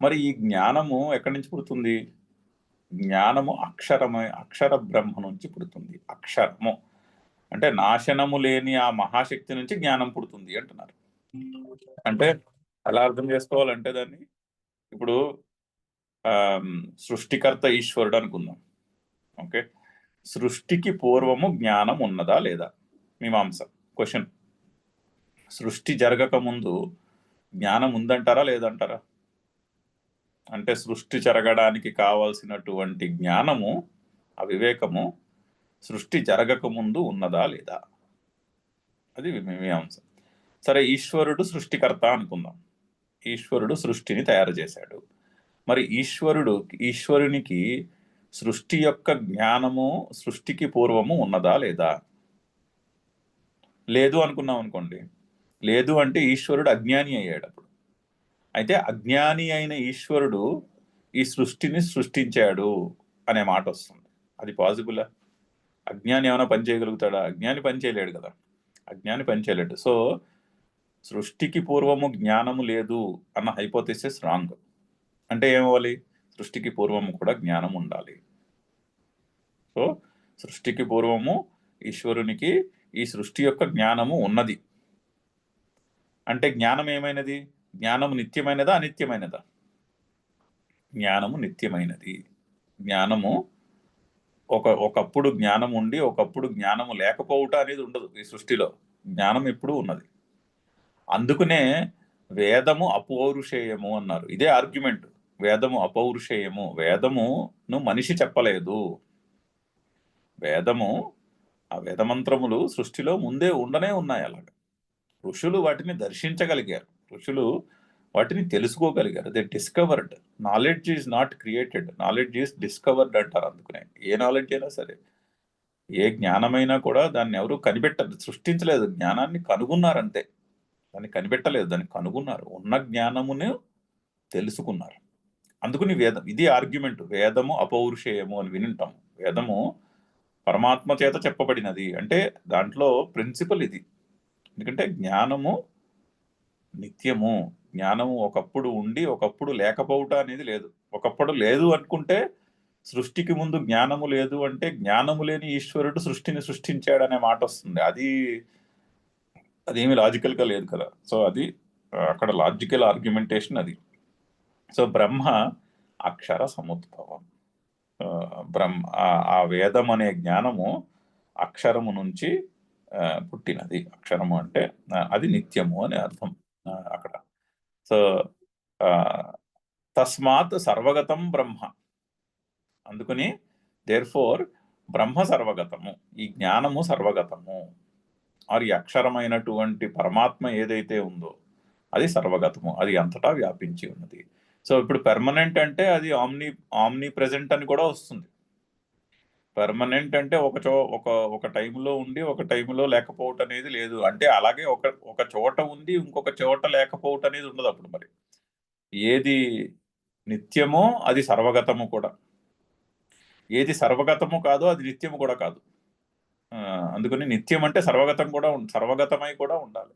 మరి ఈ జ్ఞానము ఎక్కడి నుంచి పుడుతుంది? జ్ఞానము అక్షర బ్రహ్మ నుంచి పుడుతుంది. అక్షరము అంటే నాశనము లేని ఆ మహాశక్తి నుంచి జ్ఞానం పుడుతుంది అంటున్నారు. అంటే ఎలా అర్థం చేసుకోవాలంటే దాన్ని, ఇప్పుడు సృష్టికర్త ఈశ్వరుడు అనుకుందాం. ఓకే, సృష్టికి పూర్వము జ్ఞానం ఉన్నదా లేదా? మీమాంస క్వశ్చన్. సృష్టి జరగక ముందు జ్ఞానం ఉందంటారా లేదంటారా? అంటే సృష్టి జరగడానికి కావాల్సినటువంటి జ్ఞానము, ఆ వివేకము సృష్టి జరగక ముందు ఉన్నదా లేదా? అది మీమాంస. సరే, ఈశ్వరుడు సృష్టికర్త అనుకుందాం. ఈశ్వరుడు సృష్టిని తయారు చేశాడు. మరి ఈశ్వరునికి సృష్టి యొక్క జ్ఞానము సృష్టికి పూర్వము ఉన్నదా లేదా? లేదు అనుకున్నాం అనుకోండి. లేదు అంటే ఈశ్వరుడు అజ్ఞాని అయ్యాడు. అయితే అజ్ఞాని అయిన ఈశ్వరుడు ఈ సృష్టిని సృష్టించాడు అనే మాట వస్తుంది. అది పాసిబులా? అజ్ఞాని ఏమైనా పని చేయగలుగుతాడా? అజ్ఞాని పని చేయలేడు కదా. అజ్ఞాని పని చేయలేడు. సో సృష్టికి పూర్వము జ్ఞానము లేదు అన్న హైపోథెసిస్ రాంగ్. అంటే ఏమవ్వాలి? సృష్టికి పూర్వము కూడా జ్ఞానం ఉండాలి. సో సృష్టికి పూర్వము ఈశ్వరునికి ఈ సృష్టి యొక్క జ్ఞానము ఉన్నది. అంటే జ్ఞానం ఏమైనది? జ్ఞానము నిత్యమైనదా అనిత్యమైనదా? జ్ఞానము నిత్యమైనది. జ్ఞానము ఒకప్పుడు జ్ఞానం ఉండి ఒకప్పుడు జ్ఞానము లేకపోవుట అనేది ఉండదు ఈ సృష్టిలో. జ్ఞానం ఎప్పుడూ ఉన్నది. అందుకనే వేదము అపౌరుషేయము అన్నారు. ఇదే ఆర్గ్యుమెంట్. వేదము అపౌరుషేయము. వేదమును మనిషి చెప్పలేదు. వేదము ఆ వేదమంత్రములు సృష్టిలో ముందే ఉండనే ఉన్నాయి. అలాగా ఋషులు వాటిని దర్శించగలిగారు. ఋషులు వాటిని తెలుసుకోగలిగారు. They discovered. Knowledge is not created, knowledge is discovered అంటారు. అందుకనే ఏ నాలెడ్జ్ అయినా సరే, ఏ జ్ఞానమైనా కూడా దాన్ని ఎవరు సృష్టించలేదు. జ్ఞానాన్ని కనుగొన్నారు అంతే. దాన్ని కనిపెట్టలేదు, దాన్ని కనుగొన్నారు. ఉన్న జ్ఞానమును తెలుసుకున్నారు. అందుకని వేదం, ఇది ఆర్గ్యుమెంట్. వేదము అపౌరుషేయము అని వినింటాం. వేదము పరమాత్మ చేత చెప్పబడినది అంటే దాంట్లో ప్రిన్సిపల్ ఇది. ఎందుకంటే జ్ఞానము నిత్యము. జ్ఞానము ఒకప్పుడు ఉండి ఒకప్పుడు లేకపోవుట అనేది లేదు. ఒకప్పుడు లేదు అనుకుంటే సృష్టికి ముందు జ్ఞానము లేదు అంటే జ్ఞానము లేని ఈశ్వరుడు సృష్టిని సృష్టించాడనే మాట వస్తుంది. అదేమి లాజికల్ గా లేదు కదా. సో అది అక్కడ లాజికల్ ఆర్గ్యుమెంటేషన్ అది. సో బ్రహ్మ అక్షర సముద్భవం. బ్రహ్మ ఆ వేదం అనే జ్ఞానము అక్షరము నుంచి పుట్టినది. అక్షరము అంటే అది నిత్యము అని అర్థం అక్కడ. సో తస్మాత్ సర్వగతం బ్రహ్మ. అందుకని దేర్ ఫోర్ బ్రహ్మ సర్వగతము. ఈ జ్ఞానము సర్వగతము. ఈ అక్షరమైనటువంటి పరమాత్మ ఏదైతే ఉందో అది సర్వగతము. అది అంతటా వ్యాపించి ఉన్నది. సో ఇప్పుడు పెర్మనెంట్ అంటే అది ఆమ్ని ప్రెజెంట్ అని కూడా వస్తుంది. పెర్మనెంట్ అంటే ఒక టైంలో ఉండి ఒక టైంలో లేకపోవటం అనేది లేదు. అంటే అలాగే ఒక చోట ఉంది ఇంకొక చోట లేకపోవటం అనేది ఉండదు. అప్పుడు మరి ఏది నిత్యమో అది సర్వగతము కూడా, ఏది సర్వగతము కాదో అది నిత్యము కూడా కాదు. అందుకని నిత్యం అంటే సర్వగతం కూడా సర్వగతమై కూడా ఉండాలి,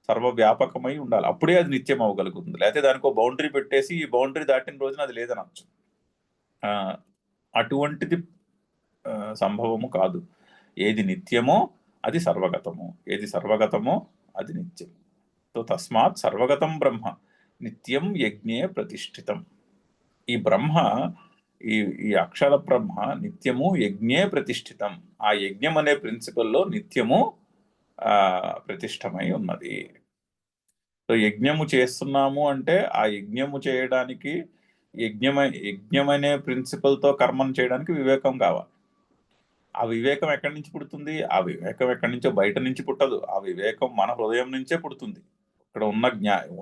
సర్వవ్యాపకమై ఉండాలి. అప్పుడే అది నిత్యం అవ్వగలుగుతుంది. లేకపోతే దానికి బౌండరీ పెట్టేసి ఈ బౌండరీ దాటిన రోజున అది లేదనొచ్చు. అటువంటిది సంభవము కాదు. ఏది నిత్యమో అది సర్వగతము, ఏది సర్వగతమో అది నిత్యం. సో తస్మాత్ సర్వగతం బ్రహ్మ నిత్యం యజ్ఞే ప్రతిష్ఠితం. ఈ బ్రహ్మ, ఈ అక్షర బ్రహ్మ నిత్యము యజ్ఞే ప్రతిష్ఠితం. ఆ యజ్ఞం అనే ప్రిన్సిపల్లో నిత్యము ప్రతిష్టమై ఉన్నది. సో యజ్ఞము చేస్తున్నాము అంటే ఆ యజ్ఞము చేయడానికి యజ్ఞం అనే ప్రిన్సిపల్తో కర్మను చేయడానికి వివేకం కావాలి. ఆ వివేకం ఎక్కడి నుంచి పుడుతుంది? ఆ వివేకం ఎక్కడి నుంచో బయట నుంచి పుట్టదు. ఆ వివేకం మన హృదయం నుంచే పుడుతుంది. ఇక్కడ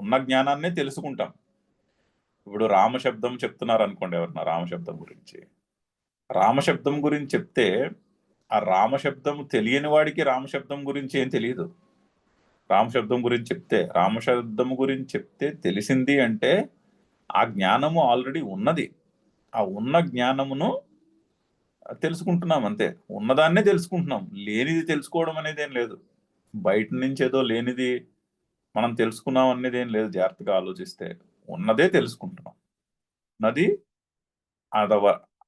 ఉన్న జ్ఞానాన్నే తెలుసుకుంటాం. ఇప్పుడు రామశబ్దం చెప్తున్నారు అనుకోండి ఎవరన్నా, రామశబ్దం గురించి చెప్తే ఆ రామశబ్దం తెలియని వాడికి రామశబ్దం గురించి ఏం తెలియదు. రామశబ్దం గురించి చెప్తే తెలిసింది అంటే ఆ జ్ఞానము ఆల్రెడీ ఉన్నది. ఆ ఉన్న జ్ఞానమును తెలుసుకుంటున్నాం అంతే. ఉన్నదాన్నే తెలుసుకుంటున్నాం. లేనిది తెలుసుకోవడం అనేది ఏం లేదు. బయట నుంచి ఏదో లేనిది మనం తెలుసుకున్నాం అనేది ఏం లేదు. జాగ్రత్తగా ఆలోచిస్తే ఉన్నదే తెలుసుకుంటున్నాం. నది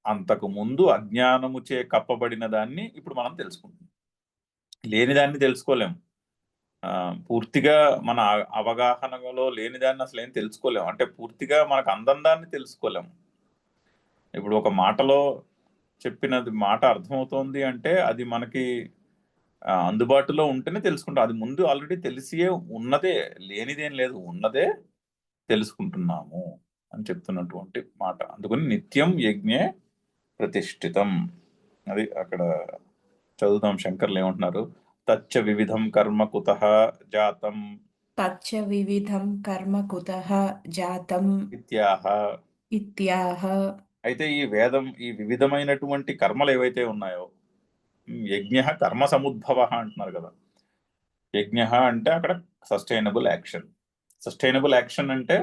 అంతకు ముందు అజ్ఞానముచే కప్పబడిన దాన్ని ఇప్పుడు మనం తెలుసుకుంటున్నాం. లేని దాన్ని తెలుసుకోలేము. పూర్తిగా మన అవగాహనలో లేని దాన్ని అసలు ఏం తెలుసుకోలేము. అంటే పూర్తిగా మనకు అందని దాన్ని తెలుసుకోలేము. ఇప్పుడు ఒక మాటలో చెప్పినది మాట అర్థమవుతోంది అంటే అది మనకి అందుబాటులో ఉంటేనే తెలుసుకుంటాం. అది ముందు ఆల్రెడీ తెలిసియే ఉన్నదే, లేనిదేం లేదు, ఉన్నదే తెలుసుకుంటున్నాము అని చెప్తున్నటువంటి మాట. అందుకని నిత్యం యజ్ఞే ప్రతిష్ఠితం. అది అక్కడ చదువుతాం. శంకర్లు ఏమంటున్నారు? తచ్చ వివిధం కర్మ కుతః జాతం తచ్చ వివిధం కర్మ కుతః జాతం ఇత్యాహ. అయితే ఈ వివిధమైనటువంటి కర్మలు ఏవైతే ఉన్నాయో, యజ్ఞ కర్మ సముద్భవ అంటున్నారు కదా. యజ్ఞ అంటే అక్కడ సస్టైనబుల్ యాక్షన్. సస్టైనబుల్ యాక్షన్ అంటే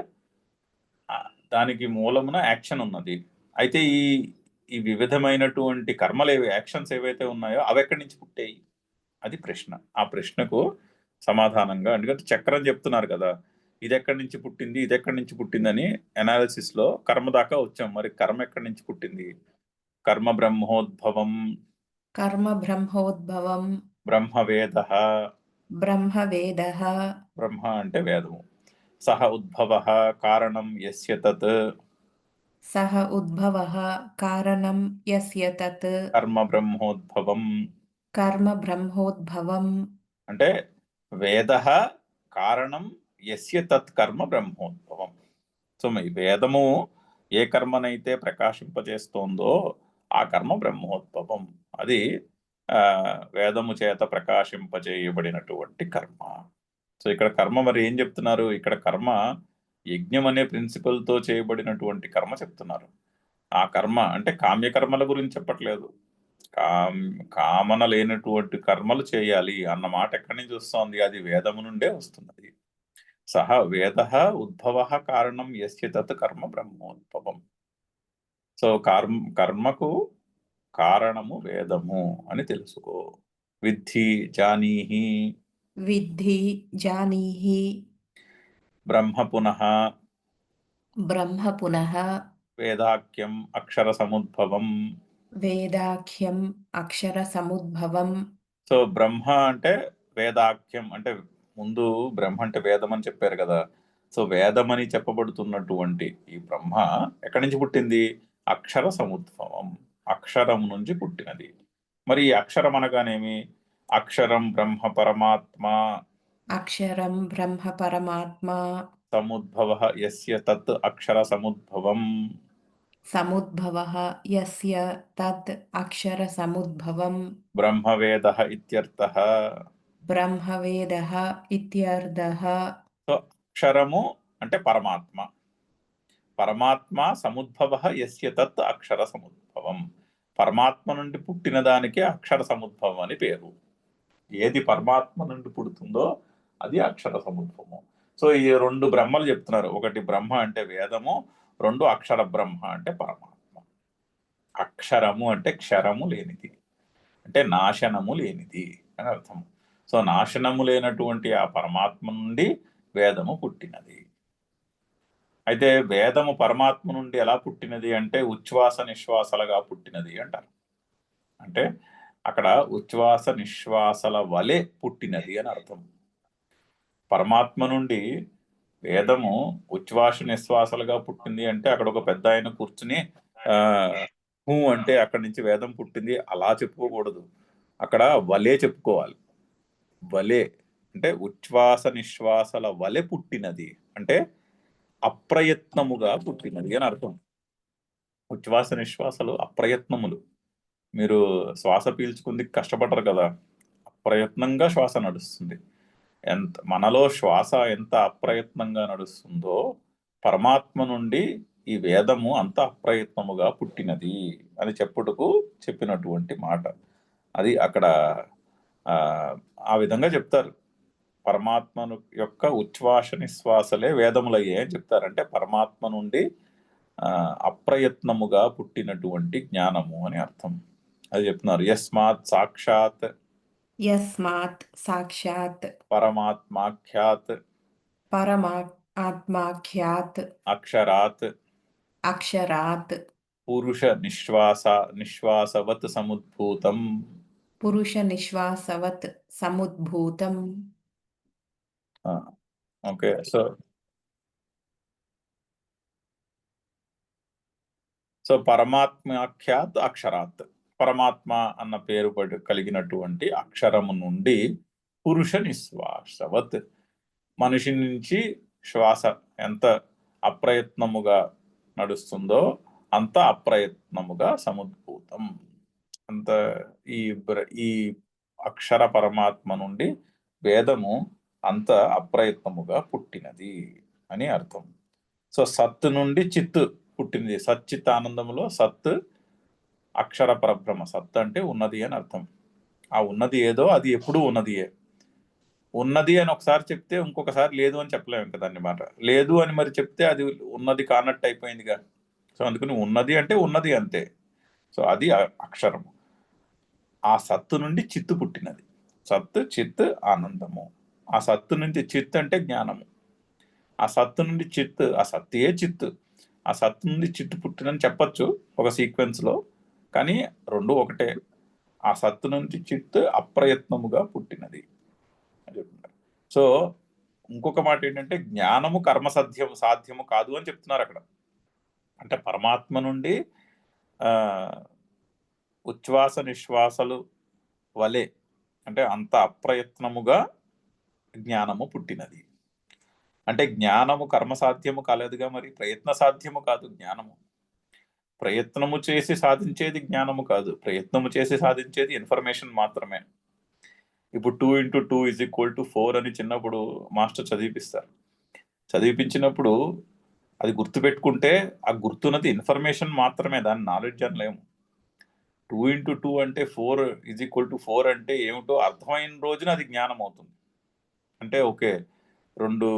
దానికి మూలమున యాక్షన్ ఉన్నది. అయితే ఈ ఈ వివిధమైనటువంటి యాక్షన్స్ ఏవైతే ఉన్నాయో అవి ఎక్కడి నుంచి పుట్టాయి? అది ప్రశ్న. ఆ ప్రశ్నకు సమాధానంగా, ఎందుకంటే చక్రం చెప్తున్నారు కదా, ఇది ఎక్కడి నుంచి పుట్టింది, ఇది ఎక్కడి నుంచి పుట్టిందని అనాలిసిస్ లో కర్మ దాకా వచ్చాం. మరి కర్మ ఎక్కడి నుంచి పుట్టింది? కర్మ బ్రహ్మోద్భవం కర్మ బ్రహ్మోద్భవం బ్రహ్మవేద. బ్రహ్మవేదః బ్రహ్మ అంటే వేదము. సహ ఉద్భవ కారణం యస్య తత్ సహ ఉద్భవః కారణం యస్య తత్ కర్మ బ్రహ్మోద్భవం. కర్మ బ్రహ్మోద్భవం. అంటే వేద కారణం యస్య తత్ కర్మ బ్రహ్మోద్భవం. సో ఈ వేదము ఏ కర్మనైతే ప్రకాశింపజేస్తోందో ఆ కర్మ బ్రహ్మోద్భవం. అది వేదము చేత ప్రకాశింపజేయబడినటువంటి కర్మ. సో ఇక్కడ కర్మ మరి ఏం చెప్తున్నారు? ఇక్కడ కర్మ యజ్ఞం అనే ప్రిన్సిపల్ తో చేయబడినటువంటి కర్మ చెప్తున్నారు. ఆ కర్మ అంటే కామ్యకర్మల గురించి చెప్పట్లేదు. కామన లేనటువంటి కర్మలు చేయాలి అన్న మాట ఎక్కడి నుంచి వస్తోంది? అది వేదము నుండే వస్తున్నది. సహ వేద ఉద్భవ కారణం యస్య తత్ కర్మ బ్రహ్మోద్భవం. సో కర్మకు కారణము వేదము అని తెలుసుకో. విద్ధి జానీహి విద్ధి జానీహి బ్రహ్మ పునః బ్రహ్మ పునః వేదాఖ్యం అక్షర సముద్భవం. వేదాఖ్యం అక్షర సముద్భవం. సో బ్రహ్మ అంటే వేదాఖ్యం అంటే ముందు బ్రహ్మ అంటే వేదం అని చెప్పారు కదా. సో వేదమని చెప్పబడుతున్నటువంటి ఈ బ్రహ్మ ఎక్కడి నుంచి పుట్టింది? అక్షర సముద్భవం, అక్షరం నుంచి పుట్టినది. మరి ఈ అక్షరం అనగానేమి? అక్షరం బ్రహ్మ పరమాత్మ అక్షరం బ్రహ్మ పరమాత్మ సముద్భవ యస్య తత్ అక్షర సముద్భవం. సముద్భవః యస్య తత్ అక్షర సముద్భవం. బ్రహ్మవేద ఇత్యర్థః. బ్రహ్మవేదః ఇత్యర్థః. సో అక్షరము అంటే పరమాత్మ, పరమాత్మ సముద్భవ యస్య తత్ అక్షర సముద్భవం. పరమాత్మ నుండి పుట్టిన దానికి అక్షర సముద్భవం అని పేరు. ఏది పరమాత్మ నుండి పుడుతుందో అది అక్షర సముద్భవము. సో ఈ రెండు బ్రహ్మలు చెప్తున్నారు. ఒకటి బ్రహ్మ అంటే వేదము, రెండు అక్షర బ్రహ్మ అంటే పరమాత్మ. అక్షరము అంటే క్షరము లేనిది, అంటే నాశనము లేనిది అని అర్థం. సో నాశనము లేనటువంటి ఆ పరమాత్మ నుండి వేదము పుట్టినది. అయితే వేదము పరమాత్మ నుండి ఎలా పుట్టినది అంటే ఉచ్ఛ్వాస నిశ్వాసలుగా పుట్టినది అంటారు. అంటే అక్కడ ఉచ్ఛ్వాస నిశ్వాసల వలె పుట్టినది అని అర్థం. పరమాత్మ నుండి వేదము ఉచ్ఛ్వాస నిశ్వాసలుగా పుట్టింది అంటే అక్కడ ఒక పెద్ద ఆయన కూర్చుని హూ అంటే అక్కడి నుంచి వేదం పుట్టింది అలా చెప్పుకోకూడదు. అక్కడ వలే చెప్పుకోవాలి. వలే అంటే ఉచ్ఛ్వాస నిశ్వాసల వలె పుట్టినది అంటే అప్రయత్నముగా పుట్టినది అని అర్థం. ఉచ్ఛ్వాస నిశ్వాసలు అప్రయత్నములు. మీరు శ్వాస పీల్చుకుంది కష్టపడరు కదా, అప్రయత్నంగా శ్వాస నడుస్తుంది. మనలో శ్వాస ఎంత అప్రయత్నంగా నడుస్తుందో పరమాత్మ నుండి ఈ వేదము అంత అప్రయత్నముగా పుట్టినది అని చెప్పుటకు చెప్పినటువంటి మాట. అది అక్కడ ఆ విధంగా చెప్తారు. పరమాత్మను యొక్క ఉచ్ఛ్వాస నిశ్వాసలే వేదములయ్యే అని చెప్తారంటే పరమాత్మ నుండి అప్రయత్నముగా పుట్టినటువంటి జ్ఞానము అని అర్థం. అది చెప్తున్నారు. యస్మాత్ సాక్షాత్ పరమాత్మాఖ్యాత్ అక్షరాత్ పురుష నిశ్వాసవత్ సముద్భూతం. ఓకే. సో పరమాత్మాఖ్యాత్ అక్షరాత్, పరమాత్మ అన్న పేరు కలిగినటువంటి అక్షరము నుండి పురుష నిశ్వాసవత్, మనిషి నుంచి శ్వాస ఎంత అప్రయత్నముగా నడుస్తుందో అంత అప్రయత్నముగా సముద్భూతం. అంత ఈ అక్షర పరమాత్మ నుండి వేదము అంత అప్రయత్నముగా పుట్టినది అని అర్థం. సో సత్ నుండి చిత్ పుట్టింది. సచ్చిత్ ఆనందములో సత్ అక్షర పరబ్రహ్మ. సత్ అంటే ఉన్నది అని అర్థం. ఆ ఉన్నది ఏదో అది ఎప్పుడూ ఉన్నదియే. ఉన్నది అని ఒకసారి చెప్తే ఇంకొకసారి లేదు అని చెప్పలేము ఇంకా దాన్ని మాట. లేదు అని మరి చెప్తే అది ఉన్నది కానట్టు అయిపోయిందిగా. సో అందుకని ఉన్నది అంటే ఉన్నది అంతే. సో అది అక్షరము. ఆ సత్తు నుండి చిత్తు పుట్టినది. సత్ చిత్ ఆనందము. ఆ సత్తు నుంచి చిత్ అంటే జ్ఞానము. ఆ సత్తు నుండి చిత్, ఆ సత్తే చిత్. ఆ సత్తు నుండి చిత్తు పుట్టినని చెప్పొచ్చు ఒక సీక్వెన్స్ లో, కానీ రెండు ఒకటే. ఆ సత్తు నుంచి చిత్ అప్రయత్నముగా పుట్టినది అని చెప్తున్నారు. సో ఇంకొక మాట ఏంటంటే జ్ఞానము కర్మ సాధ్యము కాదు అని చెప్తున్నారు అక్కడ. అంటే పరమాత్మ నుండి ఆ ఉచ్ఛ్వాస నిశ్వాసలు వలె, అంటే అంత అప్రయత్నముగా జ్ఞానము పుట్టినది. అంటే జ్ఞానము కర్మ సాధ్యము కాలేదుగా, మరి ప్రయత్న సాధ్యము కాదు జ్ఞానము. ప్రయత్నము చేసి సాధించేది జ్ఞానము కాదు, ప్రయత్నము చేసి సాధించేది ఇన్ఫర్మేషన్ మాత్రమే. ఇప్పుడు 2 into 2 = 4 అని చిన్నప్పుడు మాస్టర్ చదివిపిస్తారు. చదివిపించినప్పుడు అది గుర్తుపెట్టుకుంటే ఆ గుర్తున్నది ఇన్ఫర్మేషన్ మాత్రమే, దాని నాలెడ్జ్ అనలేము. 2 into 2 అంటే 4 = 4 అంటే ఏమిటో అర్థమైన రోజున అది జ్ఞానం అవుతుంది. అంటే ఓకే, రెండు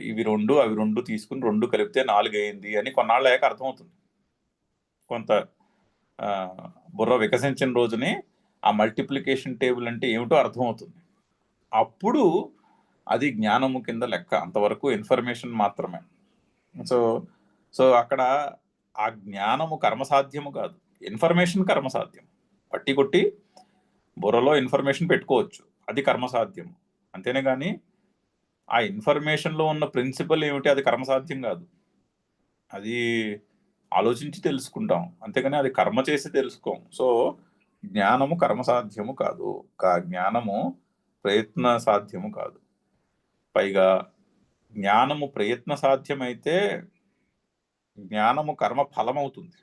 ఇవి రెండు అవి రెండు తీసుకుని రెండు కలిపితే 4 అయింది అని కొన్నాళ్ళు అయ్యాక అర్థమవుతుంది. కొంత బుర్ర వికసించిన రోజుని ఆ మల్టిప్లికేషన్ టేబుల్ అంటే ఏమిటో అర్థమవుతుంది. అప్పుడు అది జ్ఞానము కింద లెక్క, అంతవరకు ఇన్ఫర్మేషన్ మాత్రమే. సో సో అక్కడ ఆ జ్ఞానము కర్మసాధ్యము కాదు, ఇన్ఫర్మేషన్ కర్మసాధ్యం. పట్టి కొట్టి బుర్రలో ఇన్ఫర్మేషన్ పెట్టుకోవచ్చు, అది కర్మసాధ్యం. అంతేనే కానీ ఆ ఇన్ఫర్మేషన్లో ఉన్న ప్రిన్సిపల్ ఏమిటి అది కర్మసాధ్యం కాదు. అది ఆలోచించి తెలుసుకుంటాం, అంతేగాని అది కర్మ చేసి తెలుసుకోం. సో జ్ఞానము కర్మసాధ్యము కాదు, జ్ఞానము ప్రయత్న సాధ్యము కాదు. పైగా జ్ఞానము ప్రయత్న సాధ్యమైతే జ్ఞానము కర్మ ఫలం అవుతుంది.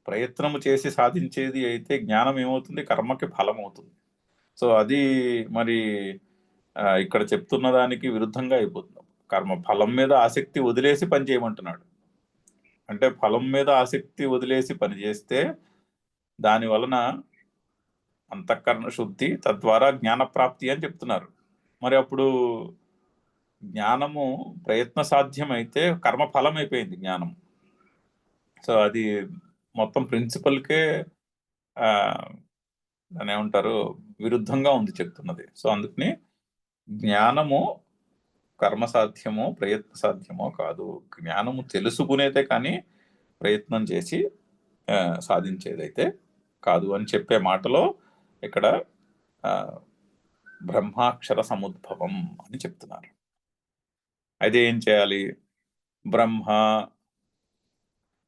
ప్రయత్నము చేసి సాధించేది అయితే జ్ఞానం ఏమవుతుంది, కర్మకి ఫలం అవుతుంది. సో అది మరి ఇక్కడ చెప్తున్న దానికి విరుద్ధంగా అయిపోతుంది. కర్మ ఫలం మీద ఆసక్తి వదిలేసి పని చేయమంటున్నాడు. అంటే ఫలం మీద ఆసక్తి వదిలేసి పని చేస్తే దాని వలన అంతఃకరణ శుద్ధి, తద్వారా జ్ఞానప్రాప్తి అని చెప్తున్నారు. మరి అప్పుడు జ్ఞానము ప్రయత్న సాధ్యమైతే కర్మ ఫలం అయిపోయింది జ్ఞానం. సో అది మొత్తం ప్రిన్సిపల్కే దాని ఏమంటారు విరుద్ధంగా ఉంది చెప్తున్నది. సో అందుకని జ్ఞానము కర్మ సాధ్యమో ప్రయత్న సాధ్యమో కాదు. జ్ఞానము తెలుసుకునేదే కానీ ప్రయత్నం చేసి సాధించేదైతే కాదు అని చెప్పే మాటలో ఇక్కడ బ్రహ్మాక్షర సముద్భవం అని చెప్తున్నారు. అయితే ఏం చేయాలి? బ్రహ్మ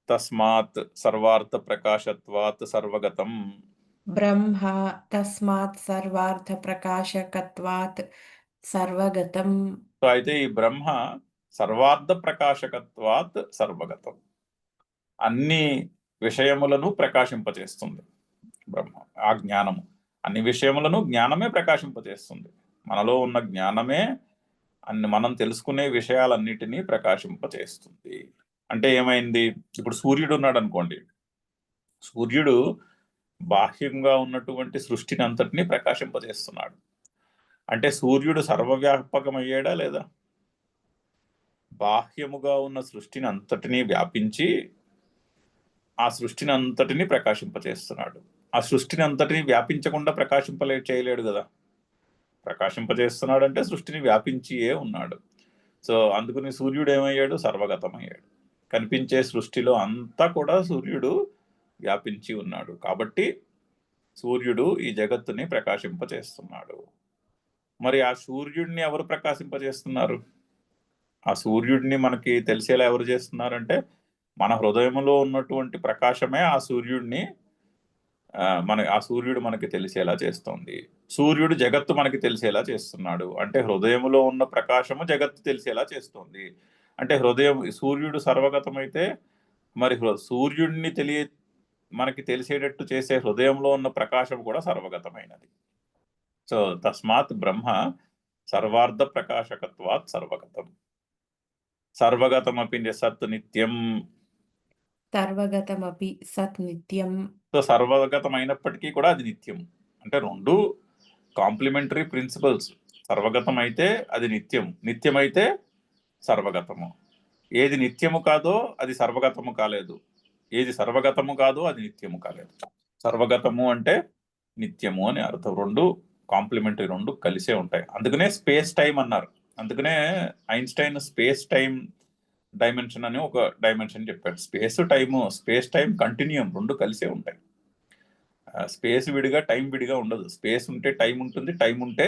తస్మాత్ సర్వార్థ ప్రకాశత్వాత్ సర్వగతం. బ్రహ్మ తస్మాత్ సర్వార్థ ప్రకాశకత్వాత్ సర్వగతం. సో అయితే ఈ బ్రహ్మ సర్వార్థ ప్రకాశకత్వాత్ సర్వగతం, అన్ని విషయములను ప్రకాశింపచేస్తుంది. బ్రహ్మ ఆ జ్ఞానము అన్ని విషయములను జ్ఞానమే ప్రకాశింపచేస్తుంది. మనలో ఉన్న జ్ఞానమే మనం తెలుసుకునే విషయాలన్నిటినీ ప్రకాశింపచేస్తుంది. అంటే ఏమైంది? ఇప్పుడు సూర్యుడు ఉన్నాడు అనుకోండి, సూర్యుడు బాహ్యంగా ఉన్నటువంటి సృష్టిని అంతటినీ ప్రకాశింపజేస్తున్నాడు. అంటే సూర్యుడు సర్వవ్యాపకమయ్యాడా లేదా? బాహ్యముగా ఉన్న సృష్టిని అంతటినీ వ్యాపించి ఆ సృష్టిని అంతటినీ ప్రకాశింపచేస్తున్నాడు. ఆ సృష్టిని అంతటినీ వ్యాపించకుండా చేయలేడు కదా. ప్రకాశింపజేస్తున్నాడు అంటే సృష్టిని వ్యాపించియే ఉన్నాడు. సో అందుకని సూర్యుడు ఏమయ్యాడు? సర్వగతమయ్యాడు. కనిపించే సృష్టిలో అంతా కూడా సూర్యుడు వ్యాపించి ఉన్నాడు. కాబట్టి సూర్యుడు ఈ జగత్తుని ప్రకాశింపచేస్తున్నాడు. మరి ఆ సూర్యుడిని ఎవరు ప్రకాశింపజేస్తున్నారు? ఆ సూర్యుడిని మనకి తెలిసేలా ఎవరు చేస్తున్నారంటే మన హృదయంలో ఉన్నటువంటి ప్రకాశమే ఆ సూర్యుడిని ఆ సూర్యుడు మనకి తెలిసేలా చేస్తుంది. సూర్యుడు జగత్తు మనకి తెలిసేలా చేస్తున్నాడు. అంటే హృదయంలో ఉన్న ప్రకాశము జగత్తు తెలిసేలా చేస్తుంది. అంటే సూర్యుడు సర్వగతమైతే మరి సూర్యుడిని మనకి తెలిసేటట్టు చేసే హృదయంలో ఉన్న ప్రకాశం కూడా సర్వగతమైనది. సో తస్మాత్ బ్రహ్మ సర్వార్థ ప్రకాశకత్వాత్ సర్వగతం. సర్వగతమపి సత్ నిత్యం. సర్వగతమపి సత్ నిత్యం. సో సర్వగతమైనప్పటికీ కూడా అది నిత్యం. అంటే రెండు కాంప్లిమెంటరీ ప్రిన్సిపల్స్. సర్వగతం అయితే అది నిత్యము, నిత్యమైతే సర్వగతము. ఏది నిత్యము కాదో అది సర్వగతము కాలేదు, ఏది సర్వగతము కాదో అది నిత్యము కాలేదు. సర్వగతము అంటే నిత్యము అని అర్థం. రెండు కాంప్లిమెంటరీ, రెండు కలిసే ఉంటాయి. అందుకనే స్పేస్ టైం అన్నారు. అందుకనే ఐన్స్టైన్ స్పేస్ టైం డైమెన్షన్ అని ఒక డైమెన్షన్ చెప్పాడు. స్పేస్ టైం కంటిన్యూమ్, రెండు కలిసే ఉంటాయి. స్పేస్ విడిగా టైం విడిగా ఉండదు. స్పేస్ ఉంటే టైం ఉంటుంది, టైం ఉంటే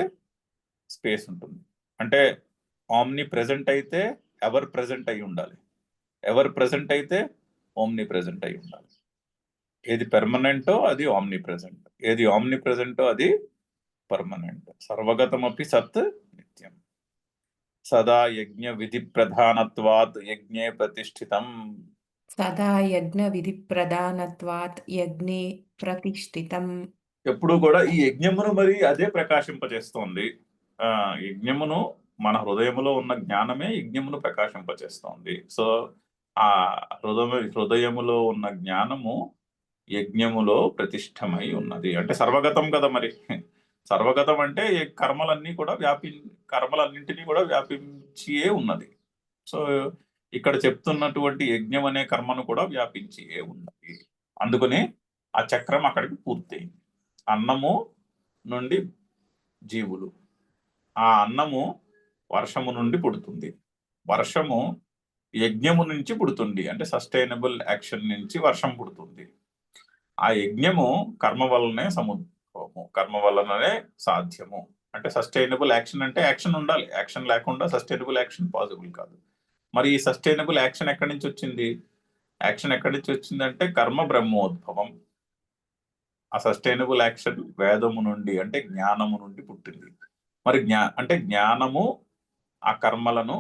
స్పేస్ ఉంటుంది. అంటే ఆమ్ని ప్రెజెంట్ అయితే ఎవర్ ప్రెజెంట్ అయి ఉండాలి, ఎవర్ ప్రెజెంట్ అయితే ఓమ్ని ప్రెజెంట్ అయి ఉండాలి. ఏది పెర్మనెంటో అది ఆమ్ని ప్రెజెంట్, ఏది ఆమ్ని ప్రెజెంటో అది పర్మనెంట్. సర్వగతమపి సత్ నిత్యం. సదా యజ్ఞ విధి ప్రధానత్వాత్ యజ్ఞే ప్రతిష్ఠితం. సదా యజ్ఞ విధి ప్రధానత్వాత్ యజ్ఞే ప్రతిష్ఠితం. ఎప్పుడు కూడా ఈ యజ్ఞమును మరి అదే ప్రకాశింపచేస్తోంది. యజ్ఞమును, మన హృదయములో ఉన్న జ్ఞానమే యజ్ఞమును ప్రకాశింపచేస్తోంది. సో ఆ హృదయములో ఉన్న జ్ఞానము యజ్ఞములో ప్రతిష్టమై ఉన్నది. అంటే సర్వగతం కదా మరి. సర్వగతం అంటే కర్మలన్నింటినీ కూడా వ్యాపించియే ఉన్నది. సో ఇక్కడ చెప్తున్నటువంటి యజ్ఞం అనే కర్మను కూడా వ్యాపించియే ఉన్నది. అందుకని ఆ చక్రం అక్కడికి పూర్తయింది. అన్నము నుండి జీవులు, ఆ అన్నము వర్షము నుండి పుడుతుంది, వర్షము యజ్ఞము నుంచి పుడుతుంది. అంటే సస్టైనబుల్ యాక్షన్ నుంచి వర్షం పుడుతుంది. ఆ యజ్ఞము కర్మ వల్లనే సముద్భవము, కర్మ వల్లనే సాధ్యము. అంటే సస్టైనబుల్ యాక్షన్ అంటే యాక్షన్ ఉండాలి, యాక్షన్ లేకుండా సస్టైనబుల్ యాక్షన్ పాసిబుల్ కాదు. మరి ఈ సస్టైనబుల్ యాక్షన్ ఎక్కడి నుంచి వచ్చింది? యాక్షన్ ఎక్కడి నుంచి వచ్చిందంటే కర్మ బ్రహ్మోద్భవం. ఆ సస్టైనబుల్ యాక్షన్ వేదము నుండి, అంటే జ్ఞానము నుండి పుట్టింది. మరి అంటే జ్ఞానము ఆ కర్మలను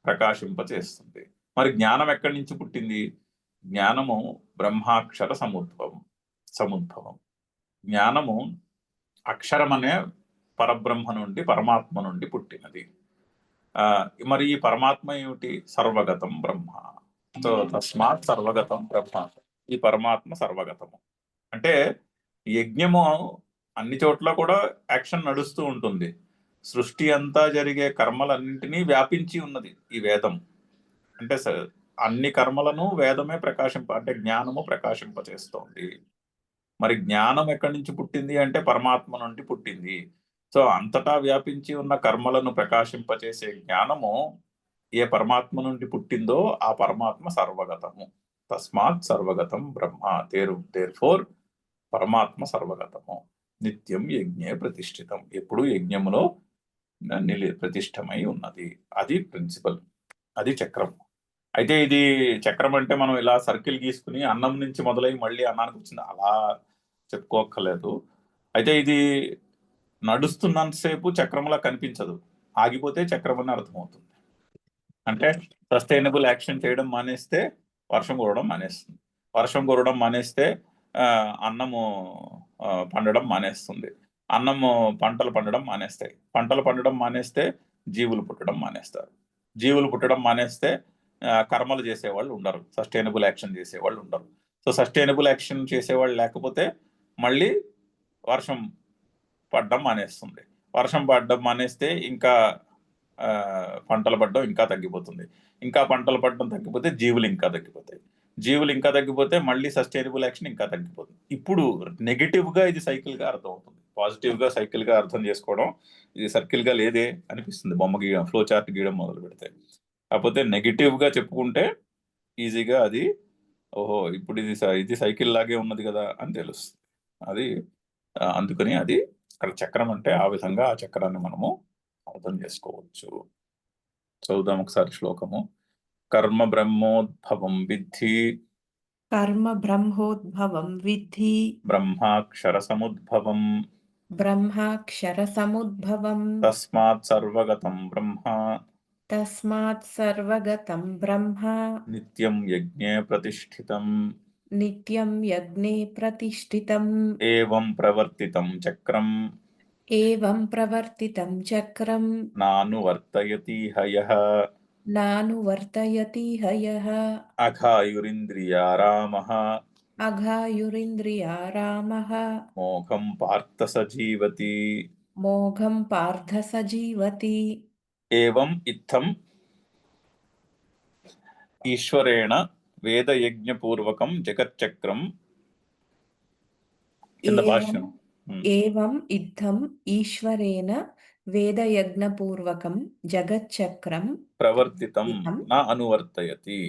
ప్రకాశింపచేస్తుంది. మరి జ్ఞానం ఎక్కడి నుంచి పుట్టింది? జ్ఞానము బ్రహ్మాక్షర సముద్భవం. జ్ఞానము అక్షరం అనే పరబ్రహ్మ నుండి, పరమాత్మ నుండి పుట్టినది. మరి ఈ పరమాత్మ ఏమిటి? సర్వగతం బ్రహ్మ. సో తస్మాత్ సర్వగతం బ్రహ్మ. ఈ పరమాత్మ సర్వగతము. అంటే యజ్ఞము అన్ని చోట్ల కూడా యాక్షన్ నడుస్తూ ఉంటుంది. సృష్టి అంతా జరిగే కర్మలన్నింటినీ వ్యాపించి ఉన్నది ఈ వేదం. అంటే అన్ని కర్మలను వేదమే అంటే జ్ఞానము ప్రకాశింపచేస్తోంది. మరి జ్ఞానం ఎక్కడి నుంచి పుట్టింది అంటే పరమాత్మ నుండి పుట్టింది. సో అంతటా వ్యాపించి ఉన్న కర్మలను ప్రకాశింపచేసే జ్ఞానము ఏ పరమాత్మ నుండి పుట్టిందో ఆ పరమాత్మ సర్వగతము. తస్మాత్ సర్వగతం బ్రహ్మ. దేర్ ఫోర్ పరమాత్మ సర్వగతము. నిత్యం యజ్ఞే ప్రతిష్ఠితం. ఎప్పుడు యజ్ఞములో ప్రతిష్టమై ఉన్నది. అది ప్రిన్సిపల్, అది చక్రం. అయితే ఇది చక్రం అంటే మనం ఇలా సర్కిల్ గీసుకుని అన్నం నుంచి మొదలై మళ్ళీ అన్నానికి వచ్చింది అలా చెప్పుకోక్కర్లేదు. అయితే ఇది నడుస్తున్నంతసేపు చక్రంలా కనిపించదు, ఆగిపోతే చక్రం అని అర్థమవుతుంది. అంటే సస్టైనబుల్ యాక్షన్ చేయడం మానేస్తే వర్షం కురవడం మానేస్తుంది, వర్షం కురవడం మానేస్తే అన్నము పండడం మానేస్తుంది, పంటలు పండడం మానేస్తాయి, పంటలు పండడం మానేస్తే జీవులు పుట్టడం మానేస్తారు, జీవులు పుట్టడం మానేస్తే కర్మలు చేసేవాళ్ళు ఉండరు, సస్టైనబుల్ యాక్షన్ చేసేవాళ్ళు ఉండరు. సో సస్టైనబుల్ యాక్షన్ చేసేవాళ్ళు లేకపోతే మళ్ళీ వర్షం పడడం మానేస్తుంది, వర్షం పడడం మానేస్తే ఇంకా పంటలు పడడం ఇంకా తగ్గిపోతుంది, ఇంకా పంటలు పడడం తగ్గిపోతే జీవులు ఇంకా తగ్గిపోతాయి, జీవులు ఇంకా తగ్గిపోతే మళ్ళీ సస్టైనబుల్ యాక్షన్ ఇంకా తగ్గిపోతుంది. ఇప్పుడు నెగిటివ్ గా ఇది సైకిల్ గా అర్థం అవుతుంది, పాజిటివ్ గా సైకిల్ గా అర్థం చేసుకోవడం ఇది సర్కిల్ గా లేదే అనిపిస్తుంది బొమ్మ గీయడం, ఫ్లో చార్ట్ గీయడం మొదలు పెడితే. కాకపోతే నెగిటివ్ గా చెప్పుకుంటే ఈజీగా అది ఓహో ఇప్పుడు ఇది సైకిల్ లాగే ఉన్నది కదా అని తెలుస్తుంది. అది అందుకని అది అక్కడ చక్రం అంటే ఆ విధంగా ఆ చక్రాన్ని మనము అర్థం చేసుకోవచ్చు. చదువుదాం ఒకసారి శ్లోకము. కర్మ బ్రహ్మోద్భవం విద్ధి, కర్మ బ్రహ్మోద్భవం విద్ధి, బ్రహ్మాక్షర సముద్భవం, బ్రహ్మాక్షర సముద్భవం. తస్మాత్ సర్వగతం బ్రహ్మ, తస్మాత్ సర్వగతం బ్రహ్మ. నిత్యం యజ్ఞే ప్రతిష్ఠితం, నిత్యం యజ్ఞే ప్రతిష్ఠితం. ఏవం ప్రవర్తితం చక్రం, ఏవం ప్రవర్తితం చక్రం. నానువర్తయతి హయః, నానువర్తయతి హయః. అఘాయురింద్రియారామః, అఘాయురింద్రియారామః. మోఘం పార్థ స జీవతి. మోఘం పార్థ సజీవతి. ఏవం ఇత్థం ఈశ్వరేణ వేదయజ్ఞపూర్వకం జగచ్చక్రం. కింద ఏవం భాష్యం. ఏవం ఇత్థం ఈశ్వరేణ వేదయజ్ఞపూర్వకం జగచ్చక్రం ప్రవర్తితం ప్రవర్తితం నా అనువర్తయతి.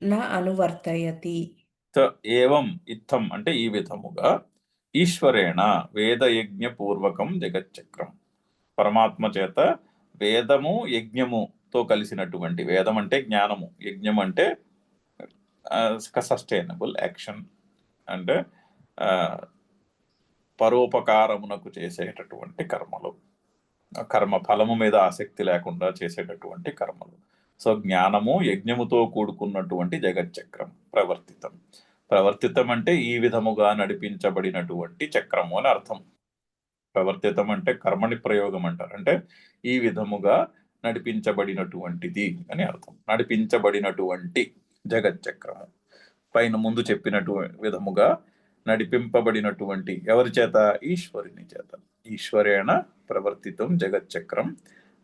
న అనువర్తయతి. ఏవం ఇత్థం అంటే ఈ విధముగా ఈశ్వరేణ వేదయజ్ఞపూర్వకం జగచ్చక్రం, పరమాత్మ చేత వేదము యజ్ఞముతో కలిసినటువంటి, వేదం అంటే జ్ఞానము, యజ్ఞం అంటే సస్టైనబుల్ యాక్షన్, అంటే పరోపకారమునకు చేసేటటువంటి కర్మలు, కర్మ ఫలము మీద ఆసక్తి లేకుండా చేసేటటువంటి కర్మలు. సో జ్ఞానము యజ్ఞముతో కూడుకున్నటువంటి జగచ్చక్రం ప్రవర్తితం. ప్రవర్తితం అంటే ఈ విధముగా నడిపించబడినటువంటి చక్రము అని అర్థం. ప్రవర్తితం అంటే కర్మని ప్రయోగం అంటారు, అంటే ఈ విధముగా నడిపించబడినటువంటిది అని అర్థం. నడిపించబడినటువంటి జగచ్చక్రము పైన ముందు చెప్పినటు విధముగా నడిపింపబడినటువంటి ఎవరి చేత? ఈశ్వరుని చేత. ఈశ్వరేణ ప్రవర్తితం జగచ్చక్రం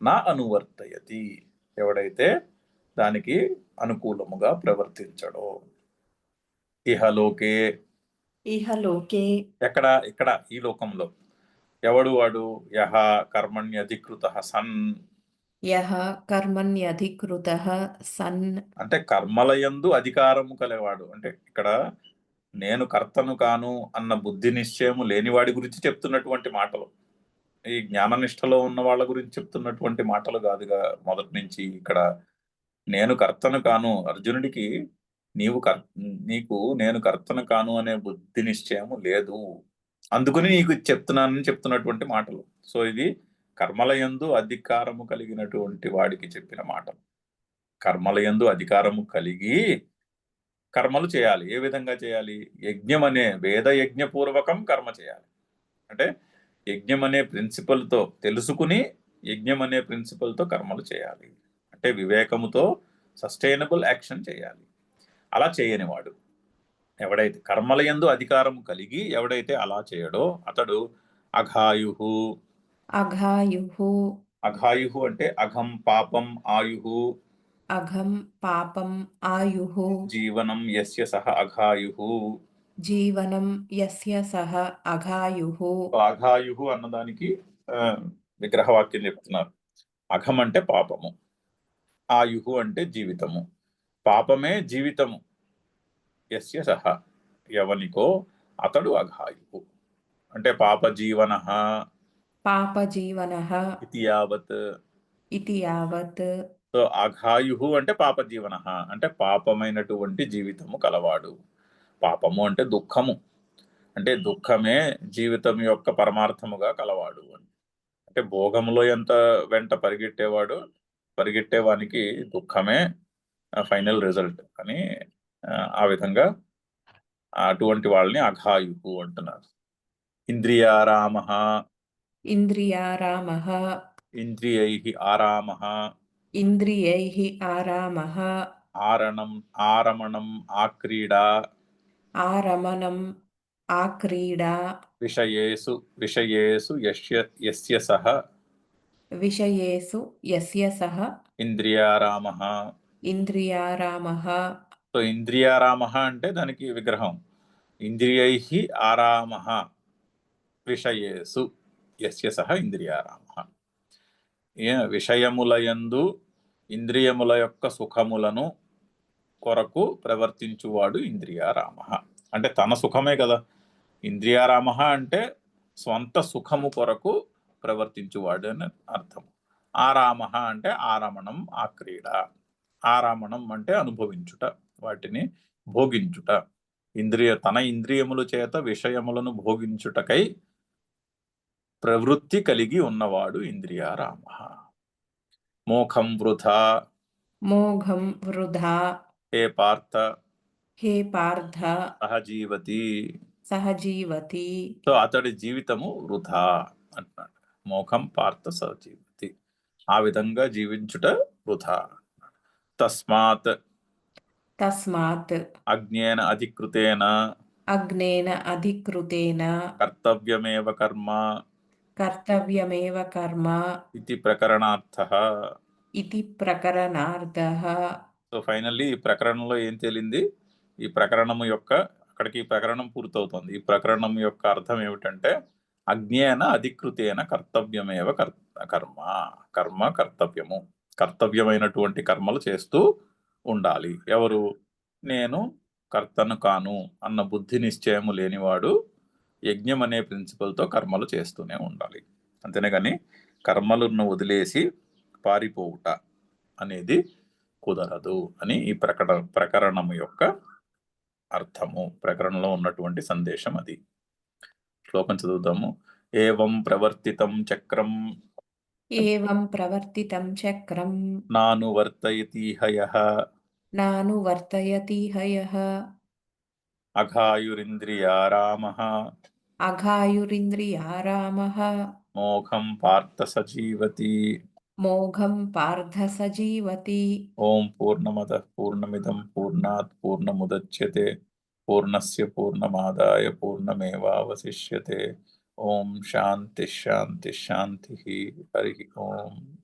నా అనువర్తయతి, ఎవడైతే దానికి అనుకూలముగా ప్రవర్తించడో. ఇహలోకే, ఇహలోకే ఎక్కడ? ఇక్కడ ఈ లోకంలో. ఎవడు వాడు? యహ కర్మణ్యధికృతః సన్. యహ కర్మణ్యధికృతః సన్ అంటే కర్మలయందు అధికారము కలవాడు. అంటే ఇక్కడ నేను కర్తను కాను అన్న బుద్ధి నిశ్చయము లేనివాడి గురించి చెప్తున్నటువంటి మాటలు, ఈ జ్ఞాననిష్టలో ఉన్న వాళ్ళ గురించి చెప్తున్నటువంటి మాటలు కాదుగా మొదటి నుంచి. ఇక్కడ నేను కర్తను కాను, అర్జునుడికి నీకు నేను కర్తను కాను అనే బుద్ధి నిశ్చయము లేదు, అందుకని నీకు చెప్తున్నానని చెప్తున్నటువంటి మాటలు. సో ఇది కర్మలయందు అధికారము కలిగినటువంటి వాడికి చెప్పిన మాటలు. కర్మలయందు అధికారము కలిగి కర్మలు చేయాలి. ఏ విధంగా చేయాలి? యజ్ఞం అనే వేద యజ్ఞపూర్వకం కర్మ చేయాలి. అంటే యజ్ఞం అనే ప్రిన్సిపల్తో తెలుసుకుని యజ్ఞం అనే ప్రిన్సిపల్తో కర్మలు చేయాలి. అంటే వివేకముతో సస్టైనబుల్ యాక్షన్ చేయాలి. అలా చేయనివాడు ఎవడైతే కర్మలయందు అధికారము కలిగి ఎవడైతే అలా చేయడో అతడు అఘాయుహు. అఘాయుహు. అఘాయుహు అంటే అఘం పాపం ఆయుహు. అఘం పాపం ఆయుహు. జీవనం యస్య సహ అఘాయుహు. జీవనం యస్య సహ అఘాయుహు. అఘాయుహు అన్నదానికి విగ్రహవాక్యం చెప్తున్నారు. అఘం అంటే పాపము, ఆయుహు అంటే జీవితము. పాపమే జీవితము. యస్య సహ ఎవనికో అతడు అఘాయుహు. అంటే పాప జీవన పాప జీవన ఇతి యావత్. ఇతి యావత్. సో అఘాయుహు అంటే పాప జీవన అంటే పాపమైనటువంటి జీవితము కలవాడు. పాపము అంటే దుఃఖము, అంటే దుఃఖమే జీవితం యొక్క పరమార్థముగా కలవాడు అని. అంటే భోగములో ఎంత వెంట పరిగెట్టేవానికి దుఃఖమే ఫైనల్ రిజల్ట్ అని ఆ విధంగా అటువంటి వాళ్ళని అఘాయుహు అంటున్నారు. ఇంద్రియారామః. ఇంద్రియారామః. ఇంద్రియైః ఆరామః. ఇంద్రియైః ఆరామః. ఆరమణం ఆక్రీడా. ఆరమణం ఆక్రీడా. విషయేషు యస్య సహ విషయేషు యస్య సహ ఇంద్రియారామః. ఇంద్రియారామః. సో ఇంద్రియారామః అంటే దానికి విగ్రహం. ఇంద్రియైః ఆరామః విషయేషు యస్య సహ ఇంద్రియారామః. విషయములయందు ఇంద్రియముల యొక్క సుఖములను కొరకు ప్రవర్తించువాడు ఇంద్రియారామః. అంటే తన సుఖమే కదా ఇంద్రియారామః అంటే, స్వంత సుఖము కొరకు ప్రవర్తించువాడు అని అర్థం. ఆరామః అంటే ఆరమణం ఆక్రీడ. ఆరామణం అంటే అనుభవించుట, వాటిని భోగించుట. తన ఇంద్రియముల చేత విషయములను భోగించుటకై ప్రవృత్తి కలిగి ఉన్నవాడు ఇంద్రియారామః. మోఘం వృథా. మోఘం వృధా. హే పార్థ. హే పార్థ. సహజీవతి. సహజీవతి. సో అతడి జీవితము వృథా అంటున్నాడు. మోఘం పార్థ సహజీవతి, ఆ విధంగా జీవించుట వృథా. తస్మాత్ తస్మాత్ అజ్ఞేన అధికృతేన అగ్నేన అధికృతేన కర్తవ్యమేవ కర్మ. कर्तव्यमेव कर्म इति प्रकरणार्थः. इति प्रकरणार्थः. సో ఫైనల్లీ ఈ ప్రకరణంలో ఏం తేలింది? ఈ ప్రకరణము యొక్క అక్కడికి ఈ ప్రకరణం పూర్తవుతుంది. ఈ ప్రకరణం యొక్క అర్థం ఏమిటంటే అజ్ఞేన అధికృతేన కర్తవ్యమేవ కర్మ. కర్మ కర్తవ్యము. కర్తవ్యమైనటువంటి కర్మలు చేస్తూ ఉండాలి. ఎవరు? నేను కర్తను కాను అన్న బుద్ధి నిశ్చయము లేనివాడు యజ్ఞం అనే ప్రిన్సిపల్తో కర్మలు చేస్తూనే ఉండాలి. అంతేనే కానీ కర్మలను వదిలేసి పారిపోవుట అనేది కుదరదు అని ఈ ప్రకరణము యొక్క అర్థము. ప్రకరణంలో ఉన్నటువంటి సందేశం అది. శ్లోకం చదువుతాము. ఏవం ప్రవర్తితం చక్రం एवं प्रवर्तितं चक्रं నానువర్తయతి హయః नानुवर्तयति हयः అఘాయురింద్రియారామః अघायुरिन्द्रियारामः మోఘం పార్థ సజీవతి. मोघं पार्थ स जीवति. ఓం పూర్ణమదః పూర్ణమిదం పూర్ణాత్ పూర్ణముదచ్యతే పూర్ణస్య పూర్ణమాదాయ పూర్ణమేవావశిష్యతే. ఓం శాంతి శాంతి శాంతి. హరి ఓం.